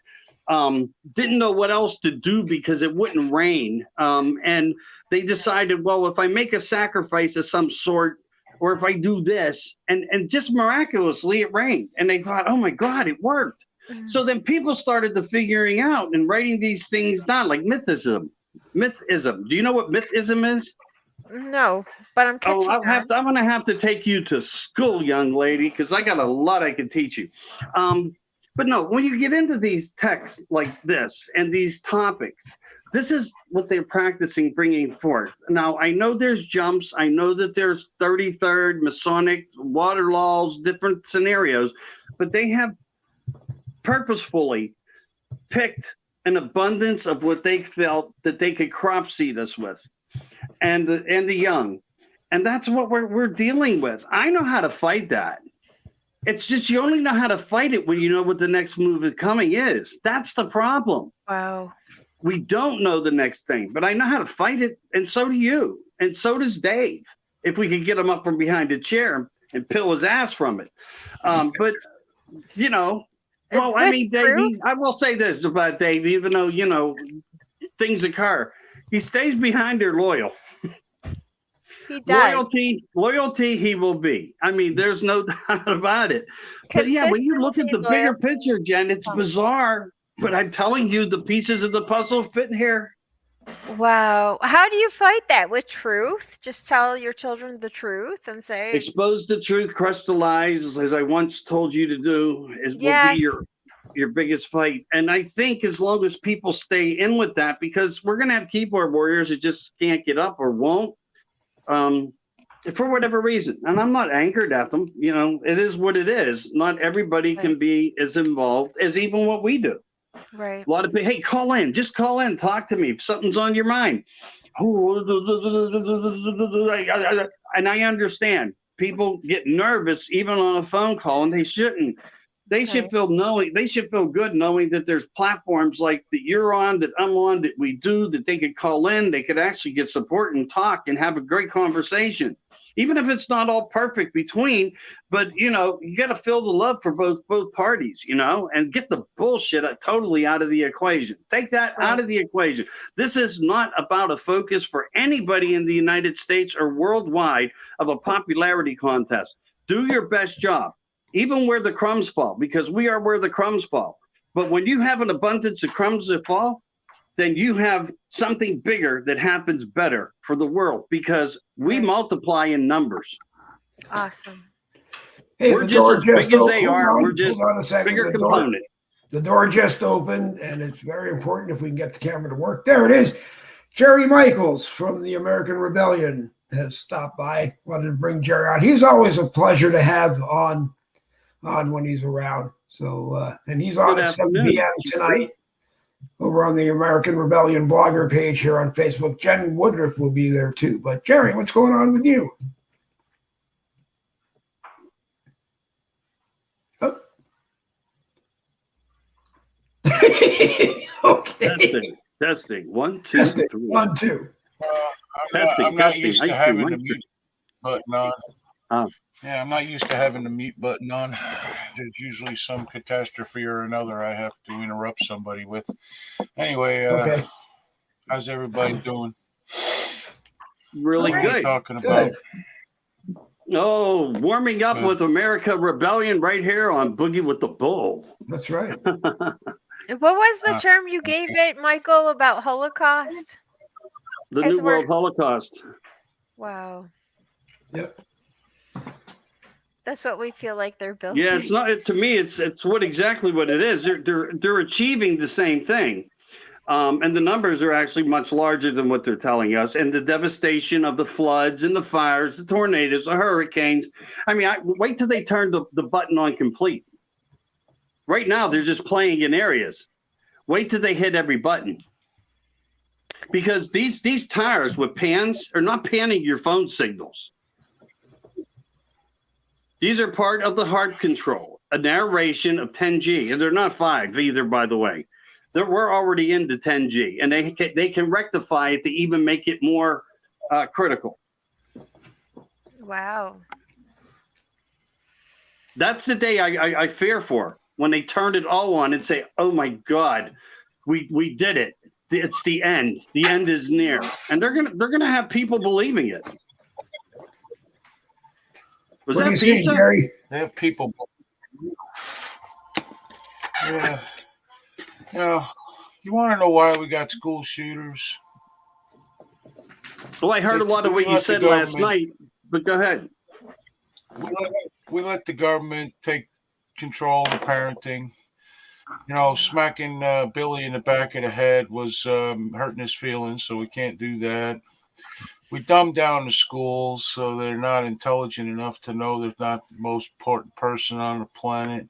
didn't know what else to do because it wouldn't rain. And they decided, well, if I make a sacrifice of some sort, or if I do this, and just miraculously it rained. And they thought, oh my God, it worked. So then people started to figuring out and writing these things down, like mythism. Do you know what mythism is? No, but I'm catching on. I'm going to have to take you to school, young lady, because I got a lot I can teach you. But no, when you get into these texts like this and these topics, this is what they're practicing bringing forth. Now, I know there's jumps. I know that there's 33rd, Masonic, water laws, different scenarios, but they have purposefully picked an abundance of what they felt that they could crop seed us with, and the young. And that's what we're dealing with. I know how to fight that. It's just you only know how to fight it when you know what the next move is coming is. That's the problem. Wow. We don't know the next thing, but I know how to fight it, and so do you, and so does Dave. If we could get him up from behind a chair and peel his ass from it, but well, I mean, Dave. I will say this about Dave, even though things occur, he stays behind her loyal. He does. Loyalty, he will be. I mean, there's no doubt about it. But yeah, when you look at the bigger picture, Jen, it's bizarre. But I'm telling you, the pieces of the puzzle fit here. Wow. How do you fight that? With truth? Just tell your children the truth and say... Expose the truth, crush the lies, as I once told you to do, will be your biggest fight. And I think as long as people stay in with that, because we're going to have keyboard warriors that just can't get up or won't, for whatever reason. And I'm not anchored at them. It is what it is. Not everybody can be as involved as even what we do. Right. A lot of people, hey, call in. Just call in. Talk to me if something's on your mind. And I understand. People get nervous even on a phone call, and they shouldn't. They should feel good knowing that there's platforms like that you're on, that I'm on, that we do, that they could call in, they could actually get support and talk and have a great conversation. Even if it's not all perfect between, but you got to feel the love for both parties, and get the bullshit totally out of the equation. Take that out of the equation. This is not about a focus for anybody in the United States or worldwide of a popularity contest. Do your best job. Even where the crumbs fall, because we are where the crumbs fall. But when you have an abundance of crumbs that fall, then you have something bigger that happens better for the world, because we multiply in numbers. Awesome. Hey, we're just as big as they are. We're just a bigger component. The door just opened, and it's very important if we can get the camera to work. There it is. Jerry Michaels from the American Rebellion has stopped by. Wanted to bring Jerry on. He's always a pleasure to have on when he's around. So, and he's on at 7 p.m. tonight over on the American Rebellion blogger page here on Facebook. Jen Woodruff will be there too. But Jerry, what's going on with you? Oh. Okay. Testing. 1, 2, 3. 1, 2. I'm not used to having the mute button on. Yeah, I'm not used to having the mute button on. There's usually some catastrophe or another I have to interrupt somebody with. Anyway, how's everybody doing? Really good. What are you talking about? Oh, warming up with America Rebellion right here on Boogie with the Bull. That's right. What was the term you gave it, Michael, about Holocaust? The New World Holocaust. Wow. Yep. That's what we feel like they're built. Yeah, it's not. To me, it's exactly what it is. They're achieving the same thing, and the numbers are actually much larger than what they're telling us. And the devastation of the floods and the fires, the tornadoes, the hurricanes. I mean, wait till they turn the button on complete. Right now, they're just playing in areas. Wait till they hit every button. Because these tires with pans are not panning your phone signals. These are part of the heart control, a narration of 10G, and they're not 5 either, by the way. We're already into 10G, and they can rectify it to even make it more critical. Wow. That's the day I fear for, when they turn it all on and say, "Oh my God, we did it. It's the end. The end is near," and they're gonna have people believing it. Was what that are you pizza? saying, Jerry? They have people. Yeah. You know, you want to know why we got school shooters? Well, I heard a lot of what you said last night, but go ahead. We let the government take control of parenting. You know, smacking Billy in the back of the head was hurting his feelings, so we can't do that. We dumb down the schools so they're not intelligent enough to know they're not the most important person on the planet.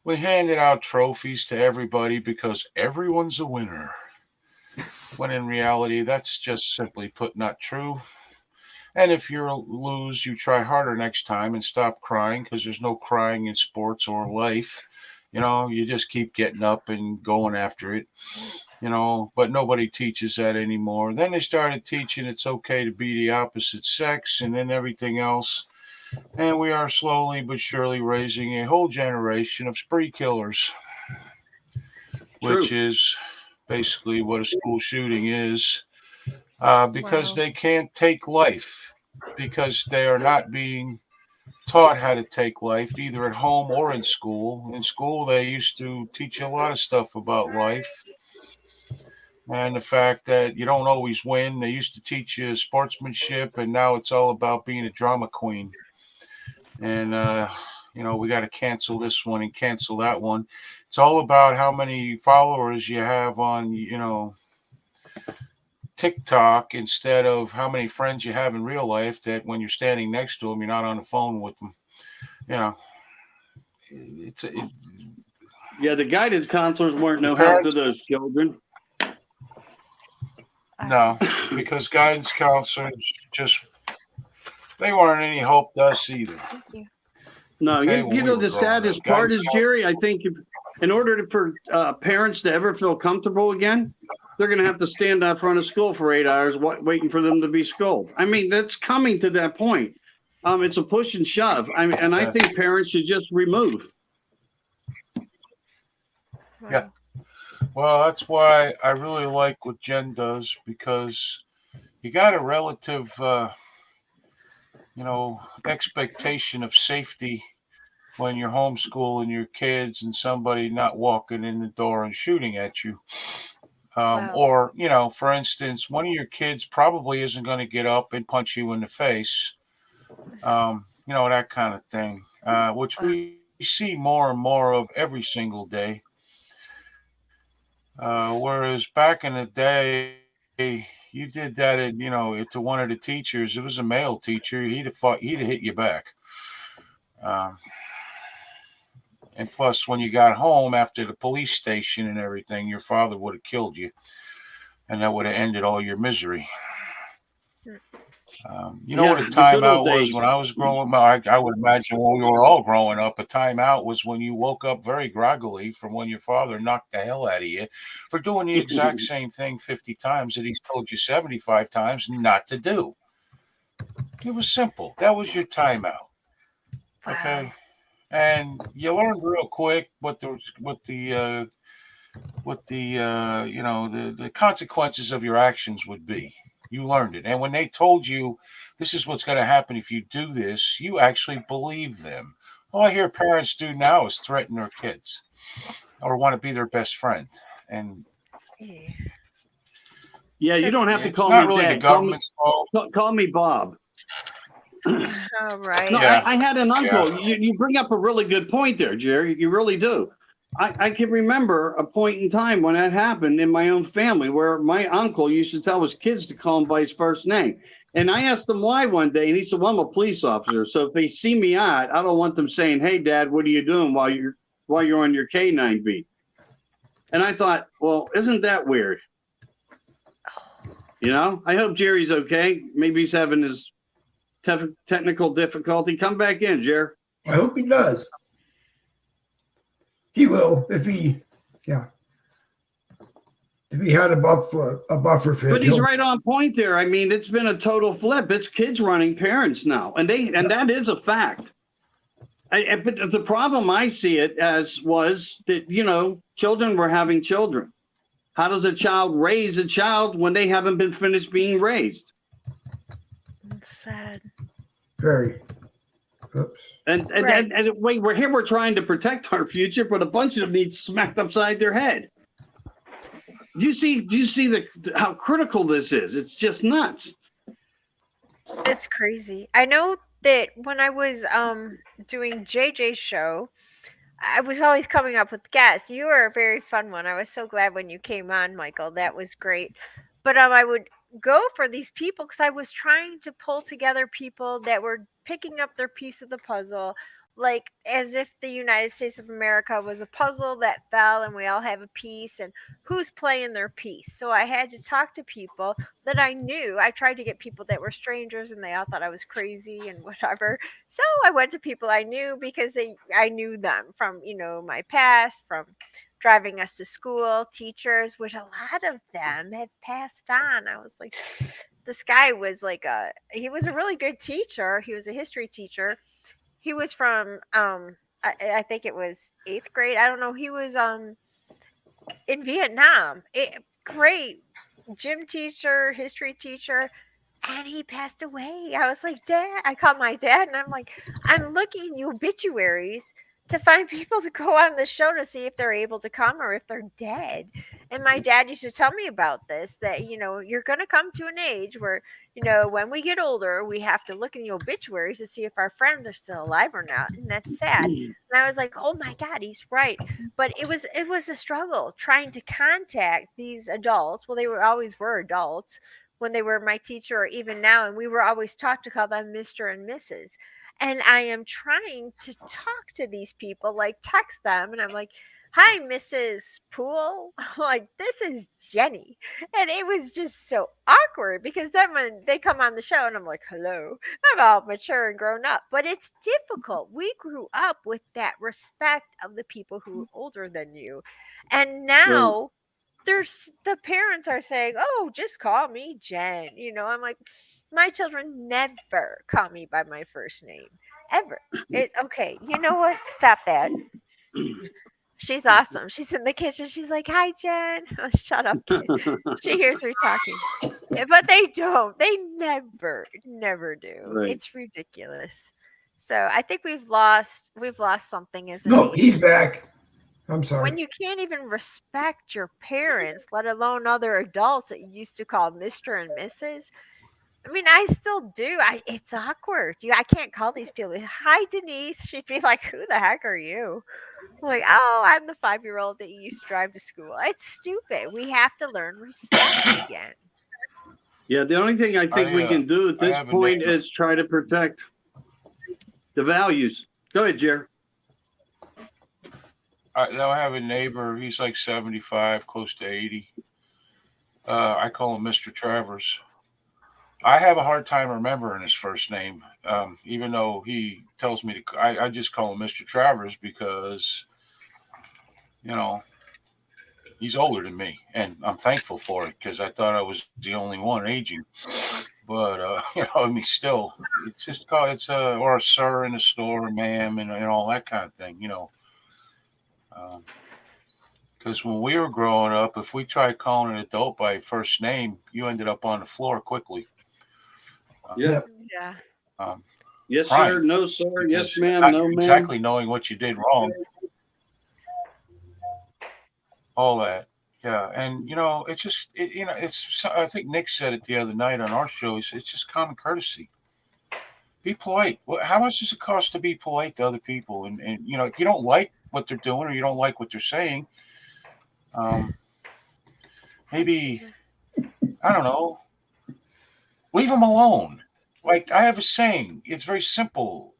We handed out trophies to everybody because everyone's a winner. When in reality, that's just simply put not true. And if you lose, you try harder next time and stop crying, because there's no crying in sports or life. You know, you just keep getting up and going after it, you know, but nobody teaches that anymore. Then they started teaching it's okay to be the opposite sex, and then everything else. And we are slowly but surely raising a whole generation of spree killers, which is basically what a school shooting is, because they can't take life, because they are not being taught how to take life, either at home or in school. In school, they used to teach you a lot of stuff about life and the fact that you don't always win. They used to teach you sportsmanship, and now it's all about being a drama queen. And, you know, we got to cancel this one and cancel that one. It's all about how many followers you have on, you know, TikTok, instead of how many friends you have in real life, that when you're standing next to them, you're not on the phone with them. You know, the guidance counselors weren't no help to those children. No, because guidance counselors they weren't any help to us either. Thank you. No, you know, the saddest part is, Jerry, I think in order for parents to ever feel comfortable again, they're going to have to stand out front of school for 8 hours waiting for them to be schooled. I mean, that's coming to that point. It's a push and shove. I think parents should just remove. Yeah. Well, that's why I really like what Jen does, because you got a relative, you know, expectation of safety when you're homeschooling your kids and somebody not walking in the door and shooting at you. Or, you know, for instance, one of your kids probably isn't going to get up and punch you in the face. You know, that kind of thing, which we see more and more of every single day. Whereas back in the day, you did that, you know, to one of the teachers. It was a male teacher. He'd have hit you back. And plus, when you got home after the police station and everything, your father would have killed you, and that would have ended all your misery. You know what a timeout was when I was growing up? I would imagine when we were all growing up, a timeout was when you woke up very groggily from when your father knocked the hell out of you for doing the exact same thing 50 times that he's told you 75 times not to do. It was simple. That was your timeout. Okay. And you learned real quick what the you know, the consequences of your actions would be. You learned it. And when they told you this is what's going to happen if you do this, you actually believe them. All I hear parents do now is threaten their kids or want to be their best friend. And yeah, you don't have to call me Dad. It's not really the government's fault. Call me Bob. Oh, right. No, yeah. I had an uncle. Yeah. You bring up a really good point there, Jerry. You really do. I can remember a point in time when that happened in my own family, where my uncle used to tell his kids to call him by his first name. And I asked him why one day, and he said, well, I'm a police officer. So if they see me out, I don't want them saying, hey, Dad, what are you doing while you're on your K9 beat? And I thought, well, isn't that weird? You know, I hope Jerry's okay. Maybe he's having his technical difficulty. Come back in, Jerry. I hope he does. He will if he had a buffer fit. But he's right on point there. I mean, it's been a total flip. It's kids running parents now, and that is a fact. But the problem I see it as was that, you know, children were having children. How does a child raise a child when they haven't been finished being raised? It's sad. Very. Oops. And wait, we're trying to protect our future, but a bunch of them need smacked upside their head. Do you see how critical this is? It's just nuts. It's crazy. I know that when I was doing JJ's show, I was always coming up with guests. You were a very fun one. I was so glad when you came on, Michael. That was great. But I would go for these people because I was trying to pull together people that were picking up their piece of the puzzle, like as if the United States of America was a puzzle that fell and we all have a piece and who's playing their piece. So I had to talk to people that I knew. I tried to get people that were strangers and they all thought I was crazy and whatever. So I went to people I knew because I knew them from, you know, my past, from driving us to school, teachers, which a lot of them had passed on. I was like, this guy was like he was a really good teacher. He was a history teacher. He was from I think it was 8th grade. I don't know. He was in Vietnam. Great gym teacher, history teacher, and he passed away. I was like, Dad, I called my dad and I'm like, I'm looking in the obituaries to find people to go on the show to see if they're able to come or if they're dead. And my dad used to tell me about this, that, you know, you're going to come to an age where, you know, when we get older, we have to look in the obituaries to see if our friends are still alive or not. And that's sad. And I was like, oh my God, he's right. But it was a struggle trying to contact these adults. Well, they always were adults when they were my teacher or even now. And we were always taught to call them Mr. and Mrs. And I am trying to talk to these people, like text them. And I'm like, hi, Mrs. Poole. Like, this is Jenny. And it was just so awkward because then when they come on the show and I'm like, hello, I'm all mature and grown up. But it's difficult. We grew up with that respect of the people who are older than you. And now the parents are saying, oh, just call me Jen. You know, I'm like, my children never call me by my first name, ever. It's okay. You know what? Stop that. She's awesome. She's in the kitchen. She's like, hi, Jen. Oh, shut up, kid. She hears me talking. But they don't. They never do. Right. It's ridiculous. So I think we've lost something as a nation. He's back. I'm sorry. When you can't even respect your parents, let alone other adults that you used to call Mr. and Mrs., I mean, I still do. It's awkward. I can't call these people. Hi, Denise. She'd be like, who the heck are you? I'm like, oh, I'm the 5-year-old that you used to drive to school. It's stupid. We have to learn respect again. Yeah, the only thing I think we can do at this point is try to protect the values. Go ahead, Jer. I have a neighbor. He's like 75, close to 80. I call him Mr. Travers. I have a hard time remembering his first name, even though he tells me to. I just call him Mr. Travers because, you know, he's older than me, and I'm thankful for it because I thought I was the only one aging. But you know, I mean, still, it's just called or a sir in the store, ma'am, and all that kind of thing, you know. Because when we were growing up, if we tried calling an adult by first name, you ended up on the floor quickly. Yeah. Yes, crying. Sir. No, sir. Yes, ma'am. No, ma'am. Exactly knowing what you did wrong. All that. Yeah. And, you know, it's just, you know, it's, I think Nick said it the other night on our show. It's just common courtesy. Be polite. How much does it cost to be polite to other people? And you know, if you don't like what they're doing or you don't like what they're saying, maybe, I don't know, leave them alone. Like I have a saying, it's very simple.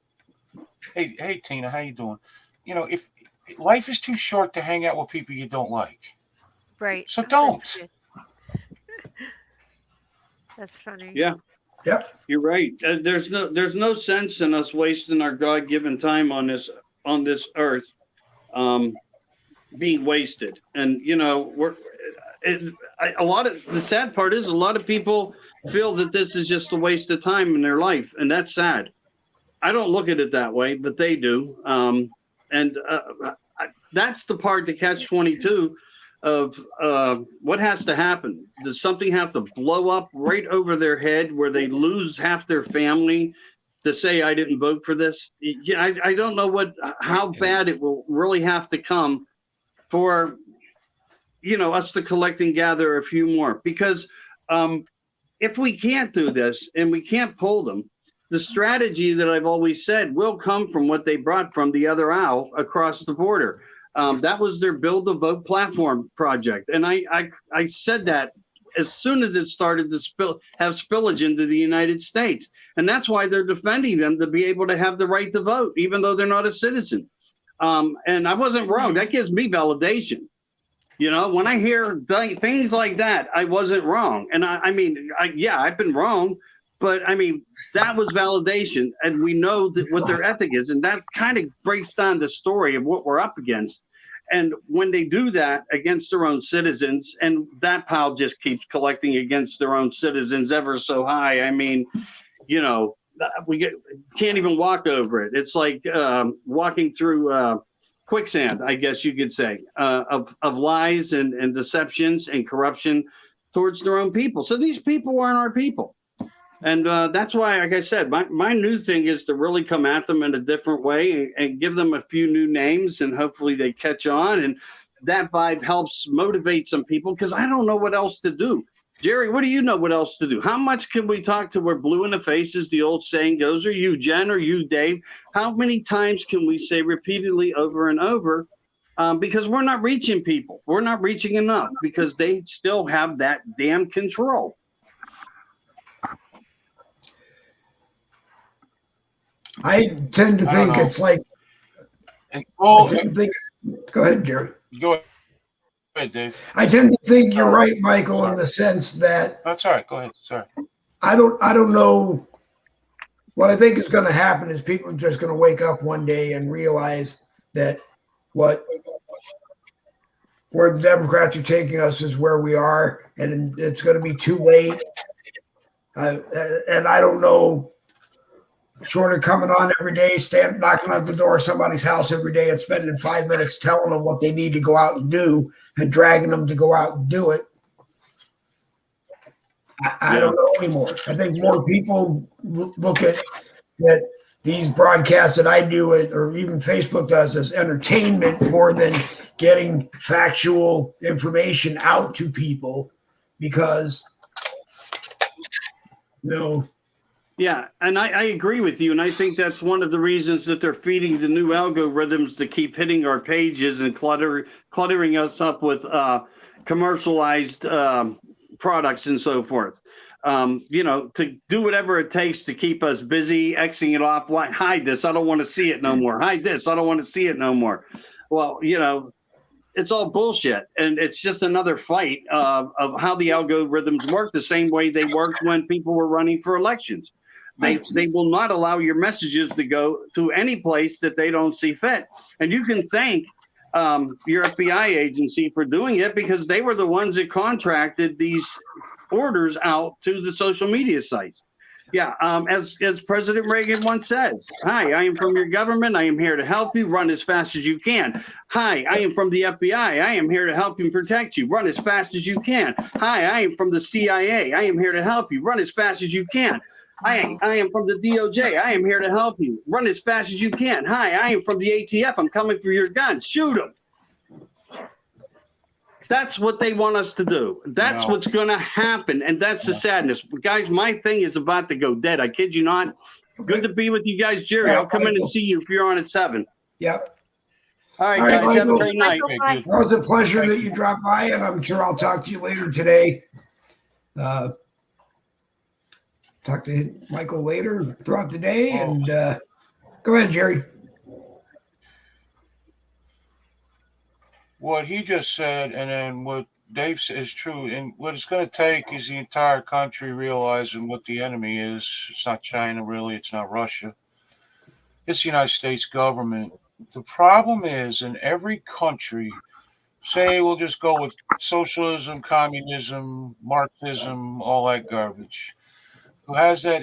Hey, Tina, how you doing? You know, if life is too short to hang out with people you don't like, Right. So don't. That's funny. Yeah. Yep. You're right. There's no sense in us wasting our God-given time on this earth, being wasted. And a lot of the sad part is a lot of people feel that this is just a waste of time in their life, and that's sad. I don't look at it that way, but they do. That's the part, the catch-22 of what has to happen. Does something have to blow up right over their head where they lose half their family to say I didn't vote for this? Yeah, I don't know how bad it will really have to come for us to collect and gather a few more. Because if we can't do this and we can't pull them, the strategy that I've always said will come from what they brought from the other aisle across the border. That was their Build a Vote platform project. And I said that as soon as it started to have spillage into the United States. And that's why they're defending them, to be able to have the right to vote, even though they're not a citizen. And I wasn't wrong. That gives me validation. When I hear things like that, I wasn't wrong. And I've been wrong. But that was validation, and we know what their ethic is, and that kind of breaks down the story of what we're up against. And when they do that against their own citizens, and that pile just keeps collecting against their own citizens ever so high. We can't even walk over it. It's like walking through quicksand, I guess you could say, of lies and deceptions and corruption towards their own people. So these people aren't our people. And that's why, like I said, my new thing is to really come at them in a different way and give them a few new names, and hopefully they catch on. And that vibe helps motivate some people, because I don't know what else to do. Jerry, what do you know what else to do? How much can we talk till we're blue in the face, as the old saying goes, or you, Jen, or you, Dave? How many times can we say repeatedly over and over? Because we're not reaching people. We're not reaching enough, because they still have that damn control. I tend to think it's like. Go ahead, Jerry. Go ahead, Dave. I tend to think you're right, Michael, in the sense that. That's all right. Go ahead. Sorry. I don't know. What I think is going to happen is people are just going to wake up one day and realize that where the Democrats are taking us is where we are, and it's going to be too late. And I don't know. Short of coming on every day, knocking on the door of somebody's house every day and spending 5 minutes telling them what they need to go out and do and dragging them to go out and do it. I don't know anymore. I think more people look at that these broadcasts that I do, or even Facebook does, as entertainment more than getting factual information out to people, because, Yeah, and I agree with you, and I think that's one of the reasons that they're feeding the new algorithms to keep hitting our pages and cluttering us up with commercialized products and so forth. To do whatever it takes to keep us busy, Xing it off. Why hide this? I don't want to see it no more. Hide this. I don't want to see it no more. Well, it's all bullshit, and it's just another fight of how the algorithms work, the same way they worked when people were running for elections. They will not allow your messages to go to any place that they don't see fit. And you can thank your FBI agency for doing it, because they were the ones that contracted these orders out to the social media sites. Yeah, as President Reagan once says, "Hi, I am from your government. I am here to help you. Run as fast as you can." "Hi, I am from the FBI. I am here to help you and protect you. Run as fast as you can." "Hi, I am from the CIA. I am here to help you. Run as fast as you can." I am from the DOJ. I am here to help you. Run as fast as you can." "Hi, I am from the ATF. I'm coming for your guns. Shoot them." That's what they want us to do. That's what's going to happen. And that's the sadness. Guys, my thing is about to go dead. I kid you not. Okay. Good to be with you guys. Jerry, I'll come in and see you if you're on at 7. Yep. All right, guys, have a great night. It was a pleasure that you dropped by, and I'm sure I'll talk to you later today. Talk to Michael later throughout the day. And go ahead, Jerry. What he just said, and then what Dave is true. And what it's going to take is the entire country realizing what the enemy is. It's not China, really. It's not Russia. It's the United States government. The problem is in every country, say we'll just go with socialism, communism, Marxism, all that garbage, who has that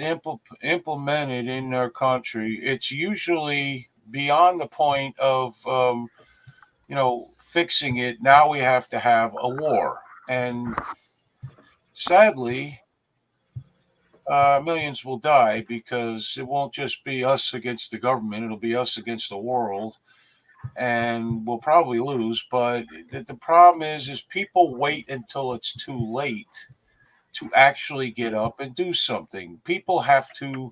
implemented in their country, it's usually beyond the point of, fixing it. Now we have to have a war. And sadly, millions will die because it won't just be us against the government. It'll be us against the world. And we'll probably lose. But the problem is people wait until it's too late to actually get up and do something. People have to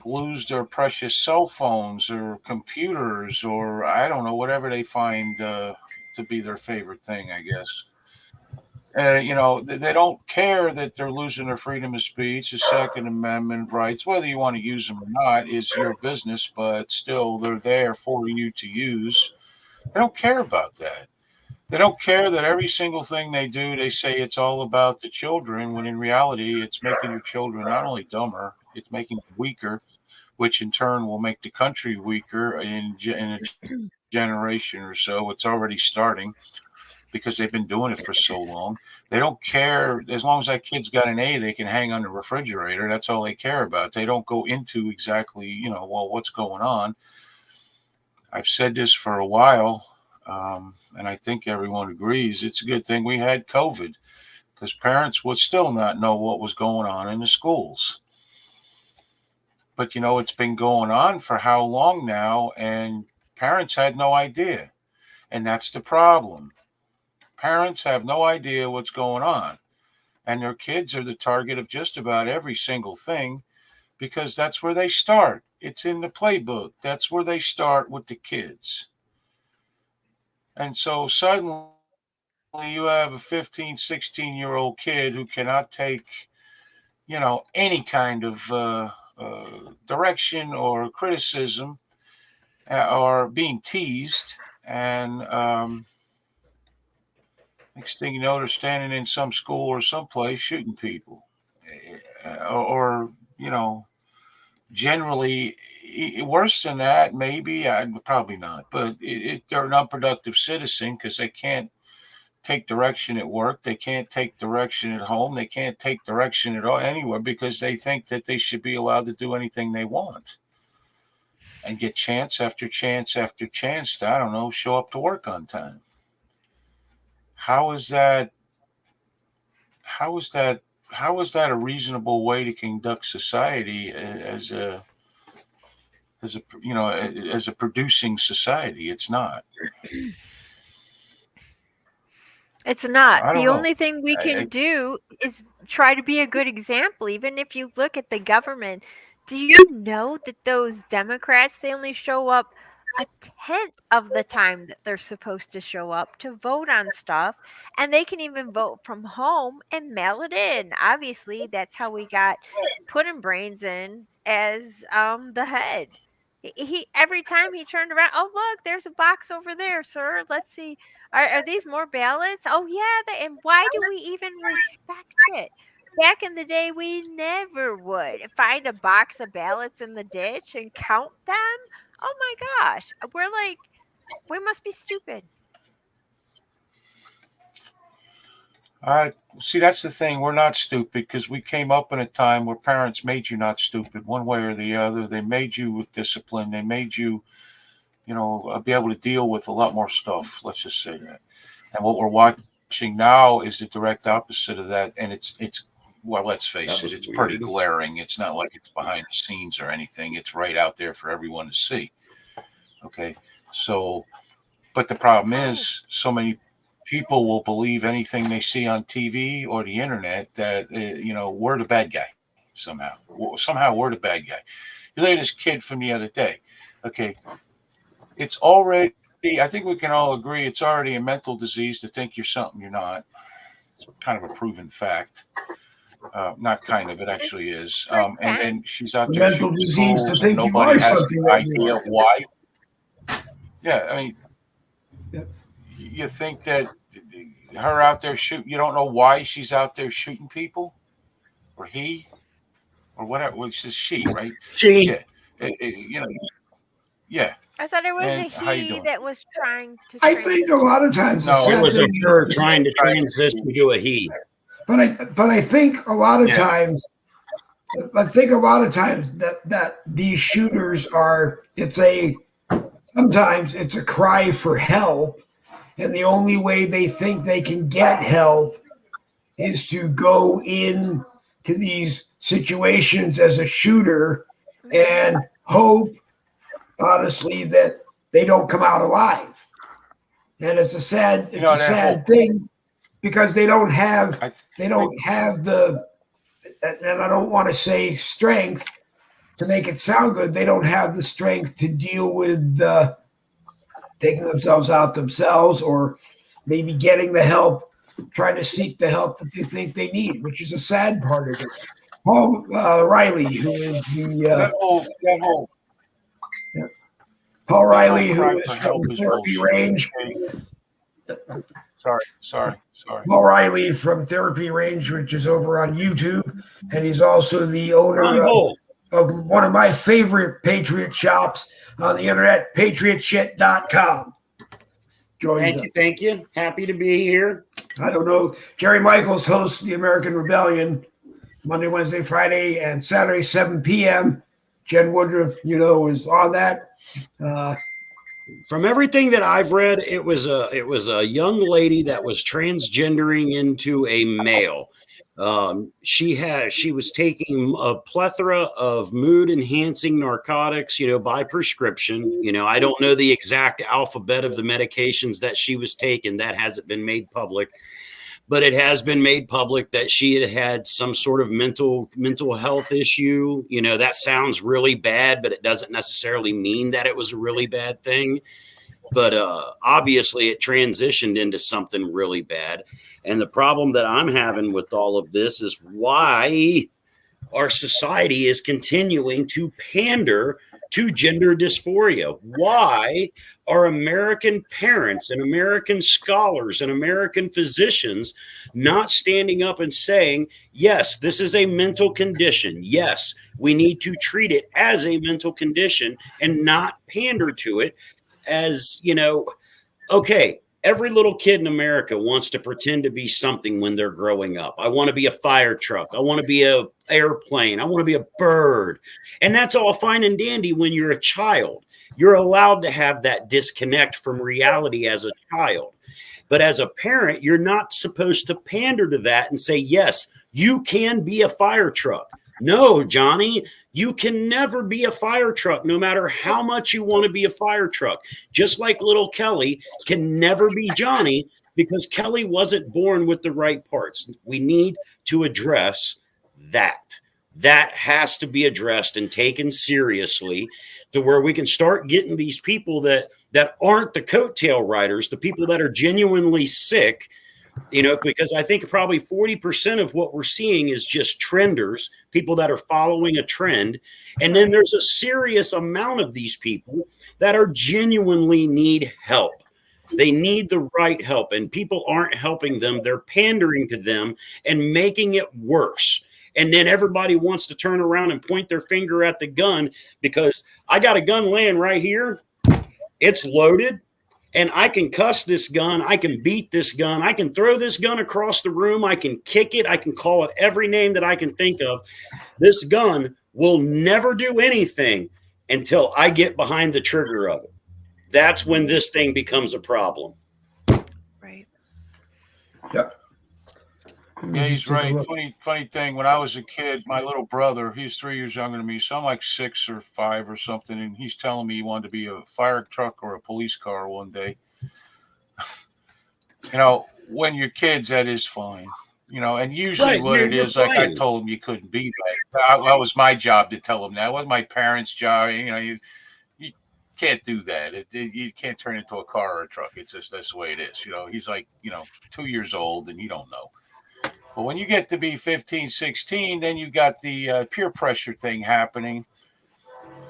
lose their precious cell phones or computers or I don't know, whatever they find to be their favorite thing, I guess. They don't care that they're losing their freedom of speech, the Second Amendment rights. Whether you want to use them or not is your business, but still they're there for you to use. They don't care about that. They don't care that every single thing they do, they say it's all about the children, when in reality, it's making your children not only dumber, it's making them weaker, which in turn will make the country weaker in a generation or so. It's already starting because they've been doing it for so long. They don't care. As long as that kid's got an A, they can hang on the refrigerator. That's all they care about. They don't go into exactly, what's going on. I've said this for a while. And I think everyone agrees it's a good thing we had COVID because parents would still not know what was going on in the schools. But, it's been going on for how long now, and parents had no idea. And that's the problem. Parents have no idea what's going on. And their kids are the target of just about every single thing because that's where they start. It's in the playbook. That's where they start with the kids. And so suddenly you have a 15, 16-year-old kid who cannot take, any kind of direction or criticism or being teased. And next thing you know, they're standing in some school or someplace shooting people. Or generally worse than that, maybe, probably not, but they're an unproductive citizen because they can't take direction at work. They can't take direction at home. They can't take direction at all anywhere because they think that they should be allowed to do anything they want and get chance after chance after chance to, I don't know, show up to work on time. How is that a reasonable way to conduct society as a producing society? It's not. It's not. The only thing we can do is try to be a good example. Even if you look at the government, do you know that those Democrats, they only show up a tenth of the time that they're supposed to show up to vote on stuff, and they can even vote from home and mail it in. Obviously, that's how we got Puddin' in as the head. He every time he turned around, oh look, there's a box over there, sir. Let's see, are these more ballots? Oh yeah, and why do we even respect it? Back in the day, we never would find a box of ballots in the ditch and count them. Oh my gosh, we're like, we must be stupid. See, that's the thing. We're not stupid because we came up in a time where parents made you not stupid one way or the other. They made you with discipline. They made you, be able to deal with a lot more stuff. Let's just say that. And what we're watching now is the direct opposite of that. And it's well, let's face it, it's pretty glaring. It's not like it's behind the scenes or anything. It's right out there for everyone to see. Okay. So, but the problem is so many people will believe anything they see on TV or the internet that, we're the bad guy somehow. Somehow we're the bad guy. You look at this kid from the other day. Okay. It's already, I think we can all agree, it's already a mental disease to think you're something you're not. It's kind of a proven fact. Not kind of, it actually is. And then she's out there. Mental disease to think you are something that you are. Why. Yeah, I mean, you think that her out there shooting. You don't know why she's out there shooting people, or he, or whatever. Well, it's just she, right? She. Yeah. Yeah. I thought it was And a how you he doing? that was trying to. I think a lot of times it was a her trying to transition to a he. But I think a lot of times. I think a lot of times that these shooters are. Sometimes it's a cry for help, and the only way they think they can get help is to go in to these situations as a shooter and hope, honestly, that they don't come out alive. And it's a sad thing because they don't have the, and I don't want to say strength to make it sound good. They don't have the strength to deal with taking themselves out themselves, or maybe getting the help, trying to seek the help that they think they need, which is a sad part of it. Paul Riley, who is Paul Riley, who is from Therapy Range. Sorry. Paul Riley from Therapy Range, which is over on YouTube, and he's also the owner of one of my favorite Patriot shops on the internet, patriotshit.com. Thank you. Happy to be here. I don't know. Jerry Michaels hosts the American Rebellion Monday, Wednesday, Friday, and Saturday, 7 p.m. Jen Woodruff, is on that. From everything that I've read, it was a young lady that was transgendering into a male. She was taking a plethora of mood enhancing narcotics, by prescription. I don't know the exact alphabet of the medications that she was taking. That hasn't been made public, but it has been made public that she had some sort of mental health issue. That sounds really bad, but it doesn't necessarily mean that it was a really bad thing. But obviously it transitioned into something really bad. And the problem that I'm having with all of this is why our society is continuing to pander to gender dysphoria. Why are American parents and American scholars and American physicians not standing up and saying, yes, this is a mental condition. Yes, we need to treat it as a mental condition and not pander to it as, okay, every little kid in America wants to pretend to be something when they're growing up. I want to be a fire truck. I want to be an airplane. I want to be a bird. And that's all fine and dandy when you're a child. You're allowed to have that disconnect from reality as a child. But as a parent, you're not supposed to pander to that and say, yes, you can be a fire truck. No, Johnny, you can never be a fire truck, no matter how much you want to be a fire truck. Just like little Kelly can never be Johnny because Kelly wasn't born with the right parts. We need to address that. That has to be addressed and taken seriously to where we can start getting these people that aren't the coattail riders, the people that are genuinely sick, because I think probably 40% of what we're seeing is just trenders, people that are following a trend. And then there's a serious amount of these people that are genuinely need help. They need the right help, and people aren't helping them. They're pandering to them and making it worse. And then everybody wants to turn around and point their finger at the gun because I got a gun laying right here. It's loaded. And I can cuss this gun. I can beat this gun. I can throw this gun across the room. I can kick it. I can call it every name that I can think of. This gun will never do anything until I get behind the trigger of it. That's when this thing becomes a problem. Right. Yeah. Yeah, he's right. Funny thing. When I was a kid, my little brother, he's 3 years younger than me, so I'm like 6 or 5 or something, and he's telling me he wanted to be a fire truck or a police car one day. When you're kids, that is fine. And usually what it is, like I told him you couldn't be that. That was my job to tell him that. It wasn't my parents' job. You can't do that. You can't turn into a car or a truck. It's just that's the way it is. He's like, 2 years old and you don't know. But when you get to be 15, 16, then you got the peer pressure thing happening.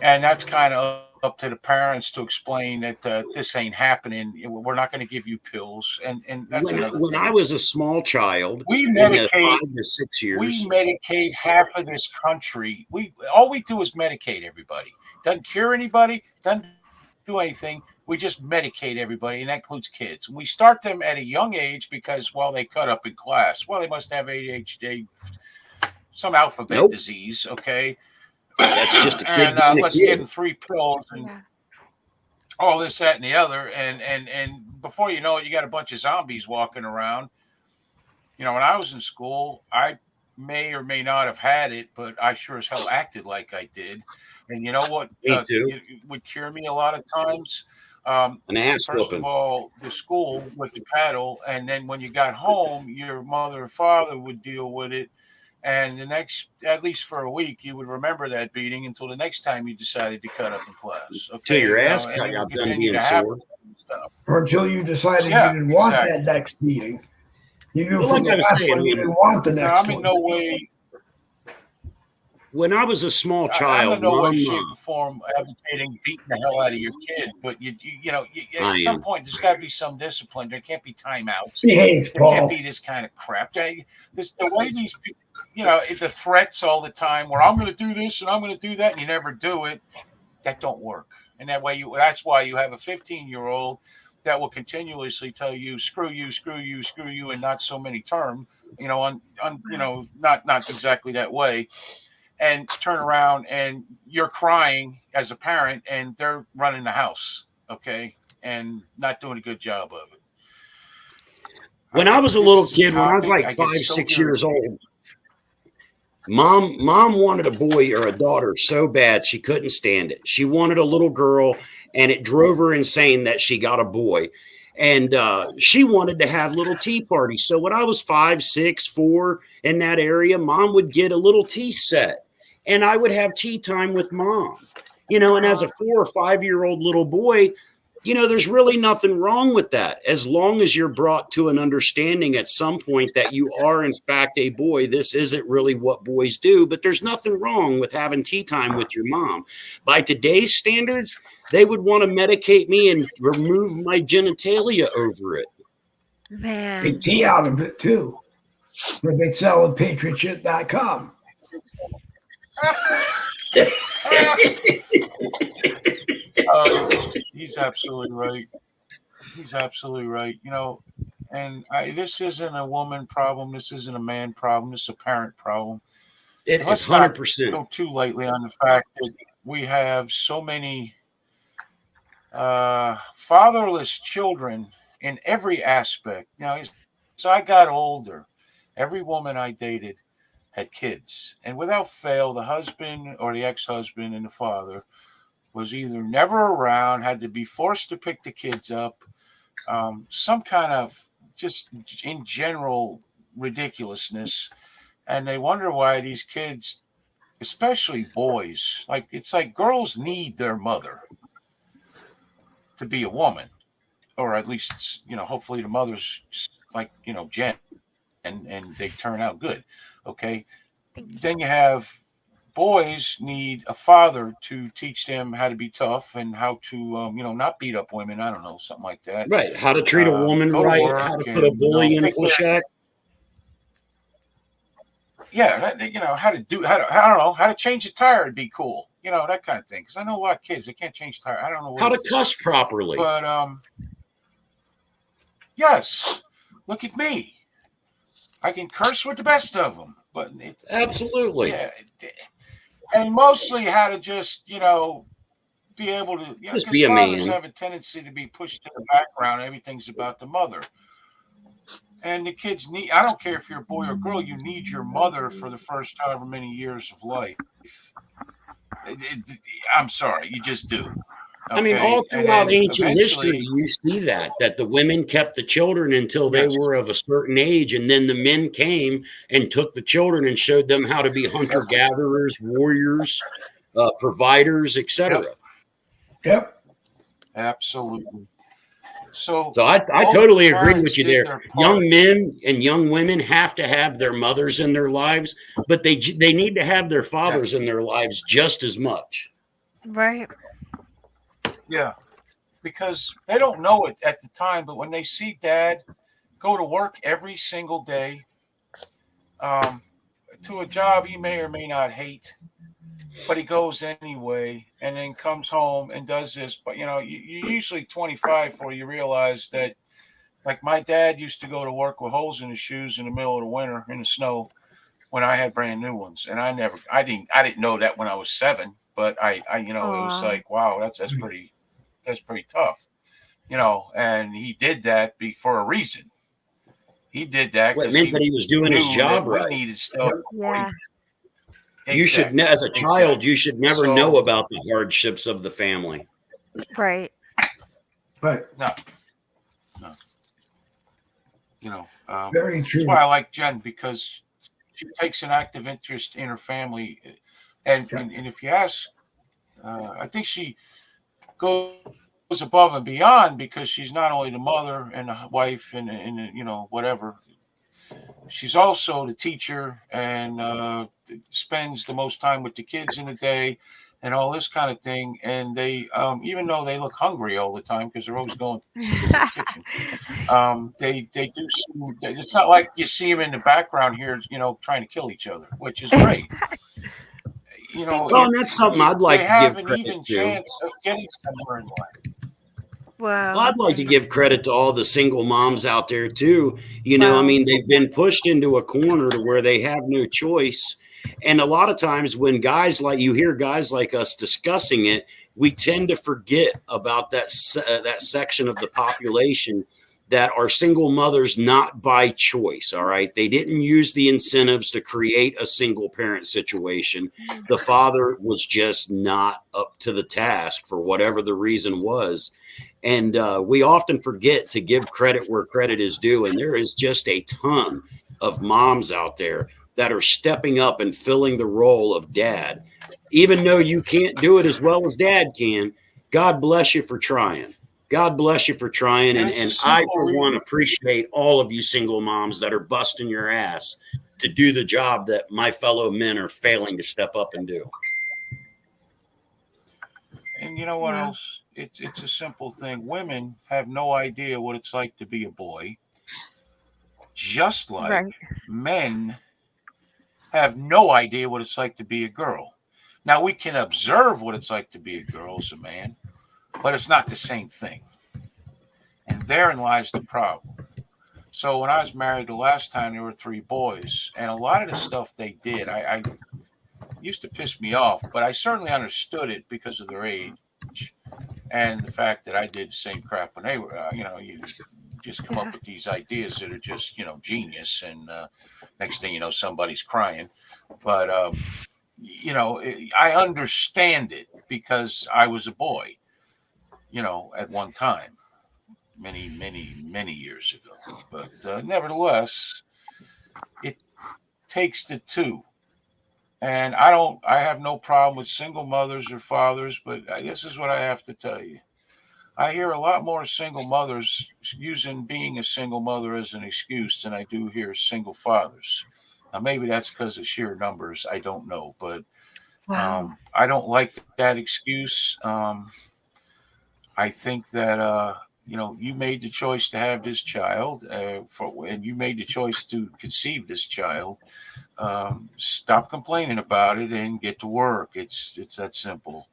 And that's kind of up to the parents to explain that this ain't happening. We're not going to give you pills. And that's another when thing. I was a small child, we in the medicate 5 to 6 years. We medicate half of this country. All we do is medicate everybody. Doesn't cure anybody, doesn't do anything. We just medicate everybody, and that includes kids. We start them at a young age because, well, they cut up in class. Well, they must have ADHD, some alphabet disease, okay? That's just a and let's give them 3 pills and all this, that, and the other. And before you know it, you got a bunch of zombies walking around. You know, when I was in school, I may or may not have had it, but I sure as hell acted like I did. And you know what? Me too. It would cure me a lot of times. An ass First whooping. of all, the school with the paddle, and then when you got home, your mother or father would deal with it. And the next, at least for a week, you would remember that beating until the next time you decided to cut up in class. Okay, till your ass got done being sore, or until you decided you didn't want that next beating. You knew from the last one you didn't want the next one. I'm in no way. When I was a small child, I'm in no way, shape, or form advocating beating the hell out of your kid, but you know, at some point there's got to be some discipline. There can't be timeouts. Behave, there can't be this kind of crap. The way these people, you know, the threats all the time, where I'm going to do this and I'm going to do that, and you never do it. That don't work. And that way, that's why you have a 15-year-old that will continuously tell you, screw you, screw you, screw you, and not so many terms, you know, you know, not exactly that way. And turn around and you're crying as a parent and they're running the house, okay, and not doing a good job of it. When I was a little kid, when I was like 5, 6 years old, mom wanted a boy or a daughter so bad she couldn't stand it. She wanted a little girl, and it drove her insane that she got a boy. And she wanted to have little tea parties. So when I was 5, 6, 4 in that area, mom would get a little tea set. And I would have tea time with mom, you know, and as a 4 or 5-year-old little boy, you know, there's really nothing wrong with that. As long as you're brought to an understanding at some point that you are, in fact, a boy, this isn't really what boys do, but there's nothing wrong with having tea time with your mom. By today's standards, they would want to medicate me and remove my genitalia over it. Man. Take tea out of it, too. Where they sell at patriotshit.com. He's absolutely right. He's absolutely right. You know, and this isn't a woman problem. This isn't a man problem. This is a parent problem. It is 100%. Go too lightly on the fact that we have so many fatherless children in every aspect. Now, as I got older, every woman I dated had kids, and without fail, the husband or the ex-husband and the father was either never around, had to be forced to pick the kids up, some kind of just in general ridiculousness. And they wonder why these kids, especially boys, like it's like girls need their mother to be a woman, or at least, you know, hopefully the mother's like, you know, Jen, and they turn out good. Okay. Then you have boys need a father to teach them how to be tough and how to, you know, not beat up women. I don't know, something like that. Right. How to treat a woman right. How to put a bully in check. Yeah. You know, I don't know, how to change a tire would be cool. You know, that kind of thing. Because I know a lot of kids, they can't change tire. I don't know. How to cuss properly. But, yes. Look at me. I can curse with the best of them, but it's absolutely, yeah, and mostly how to just, you know, be able to, you know, just be a man. Have a tendency to be pushed to the background. Everything's about the mother, and the kids need. I don't care if you're a boy or girl. You need your mother for the first however many years of life. I'm sorry, you just do. I mean, all throughout ancient history, you see that the women kept the children until they were of a certain age, and then the men came and took the children and showed them how to be hunter-gatherers, warriors, providers, etc. Yep. Absolutely. So I totally agree with you there. Young men and young women have to have their mothers in their lives, but they need to have their fathers in their lives just as much. Right. Yeah, because they don't know it at the time, but when they see dad go to work every single day, to a job he may or may not hate, but he goes anyway, and then comes home and does this. But you're usually 25 before you realize that. Like my dad used to go to work with holes in his shoes in the middle of the winter in the snow when I had brand new ones, and I didn't know that when I was 7, but I it was like, wow, that's pretty tough, and he did that for a reason. He did that because it meant that he was doing his job right. We needed stuff. Yeah. You should, as a child, you should never know about the hardships of the family. Right. No. Very true. That's why I like Jen, because she takes an active interest in her family, and if you ask, I think she goes above and beyond, because she's not only the mother and the wife and whatever. She's also the teacher, and spends the most time with the kids in the day, and all this kind of thing. And they, even though they look hungry all the time because they're always going to the kitchen, they do. It's not like you see them in the background here, trying to kill each other, which is great. And that's something I'd like to give credit to. They have an even chance of getting somewhere in life. Well, I'd like to give credit to all the single moms out there too. I mean, they've been pushed into a corner to where they have no choice. And a lot of times when you hear guys like us discussing it, we tend to forget about that section of the population that are single mothers, not by choice. All right. They didn't use the incentives to create a single parent situation. The father was just not up to the task for whatever the reason was. And we often forget to give credit where credit is due. And there is just a ton of moms out there that are stepping up and filling the role of dad. Even though you can't do it as well as dad can, God bless you for trying. God bless you for trying. And I, for one, appreciate all of you single moms that are busting your ass to do the job that my fellow men are failing to step up and do. And you know what else? It's a simple thing. Women have no idea what it's like to be a boy, just like men have no idea what it's like to be a girl. Now, we can observe what it's like to be a girl as a man, but it's not the same thing. And therein lies the problem. So when I was married the last time, there were 3 boys, and a lot of the stuff they did, I used to piss me off, but I certainly understood it because of their age and the fact that I did the same crap when they were, you just come up with these ideas that are just, genius. And next thing you know, somebody's crying. But, I understand it because I was a boy, at one time, many, many, many years ago. But nevertheless, it takes the two. And I have no problem with single mothers or fathers, but this is what I have to tell you. I hear a lot more single mothers using being a single mother as an excuse than I do hear single fathers. Now, maybe that's because of sheer numbers. I don't know, but I don't like that excuse. I think that, you made the choice to have this child, and you made the choice to conceive this child. Stop complaining about it and get to work. It's that simple.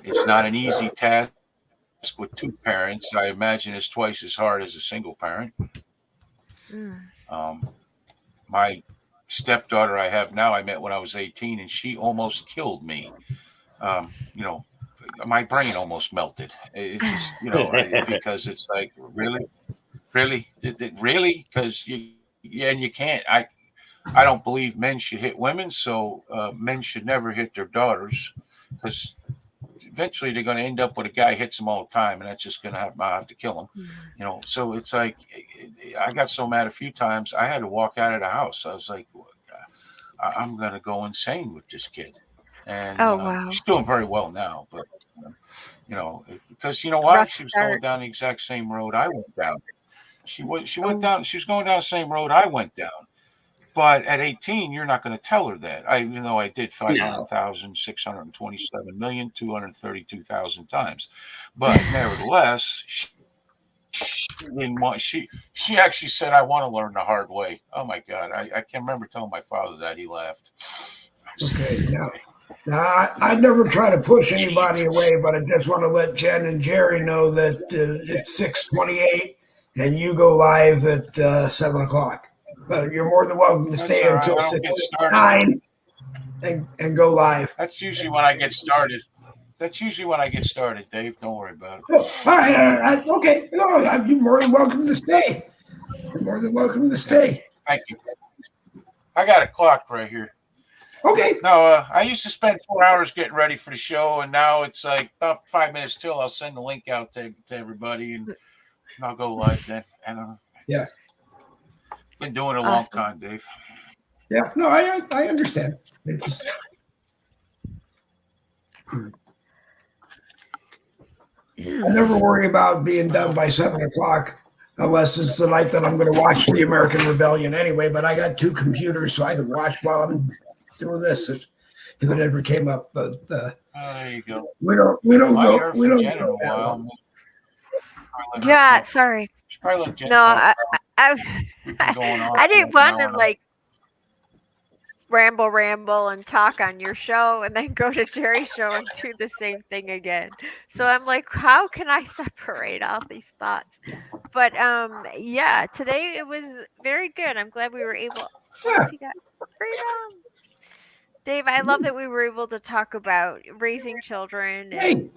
It's not an easy task with 2 parents. I imagine it's twice as hard as a single parent. My stepdaughter I have now, I met when I was 18, and she almost killed me. My brain almost melted. It's just, because it's like, really, because you can't. I don't believe men should hit women, so men should never hit their daughters, because eventually they're going to end up with a guy who hits them all the time, and that's just going to have to kill them. So it's like, I got so mad a few times I had to walk out of the house. I was like, I'm going to go insane with this kid. And she's doing very well now, but because why? She was going down the exact same road I went down. She was going down the same road I went down. But at 18, you're not going to tell her that. Even though I did 500,627,232,000 times, but nevertheless, she didn't want. She actually said, "I want to learn the hard way." Oh my God, I can't remember telling my father that. He laughed. Okay, now I never try to push anybody away, but I just want to let Jen and Jerry know that it's 6:28 and you go live at 7 o'clock. But you're more than welcome to stay until 6:09 and go live. That's usually when I get started. Dave. Don't worry about it. Oh, all right, okay. No, you're more than welcome to stay. You're more than welcome to stay. Thank you. I got a clock right here. Okay. No, I used to spend 4 hours getting ready for the show, and now it's like about 5 minutes till. I'll send the link out to everybody, and I'll go live then. And yeah, been doing it a long time, Dave. Yeah, no, I understand. I never worry about being done by 7 o'clock unless it's the night that I'm going to watch the American Rebellion anyway. But I got 2 computers, so I can watch while I'm doing this if it ever came up. But there you go. We don't go. Yeah, sorry. No, I didn't want to like ramble and talk on your show and then go to Jerry's show and do the same thing again. So I'm like, how can I separate all these thoughts? But yeah, today it was very good. I'm glad we were able. Yeah. He got freedom. Dave, I love that we were able to talk about raising children and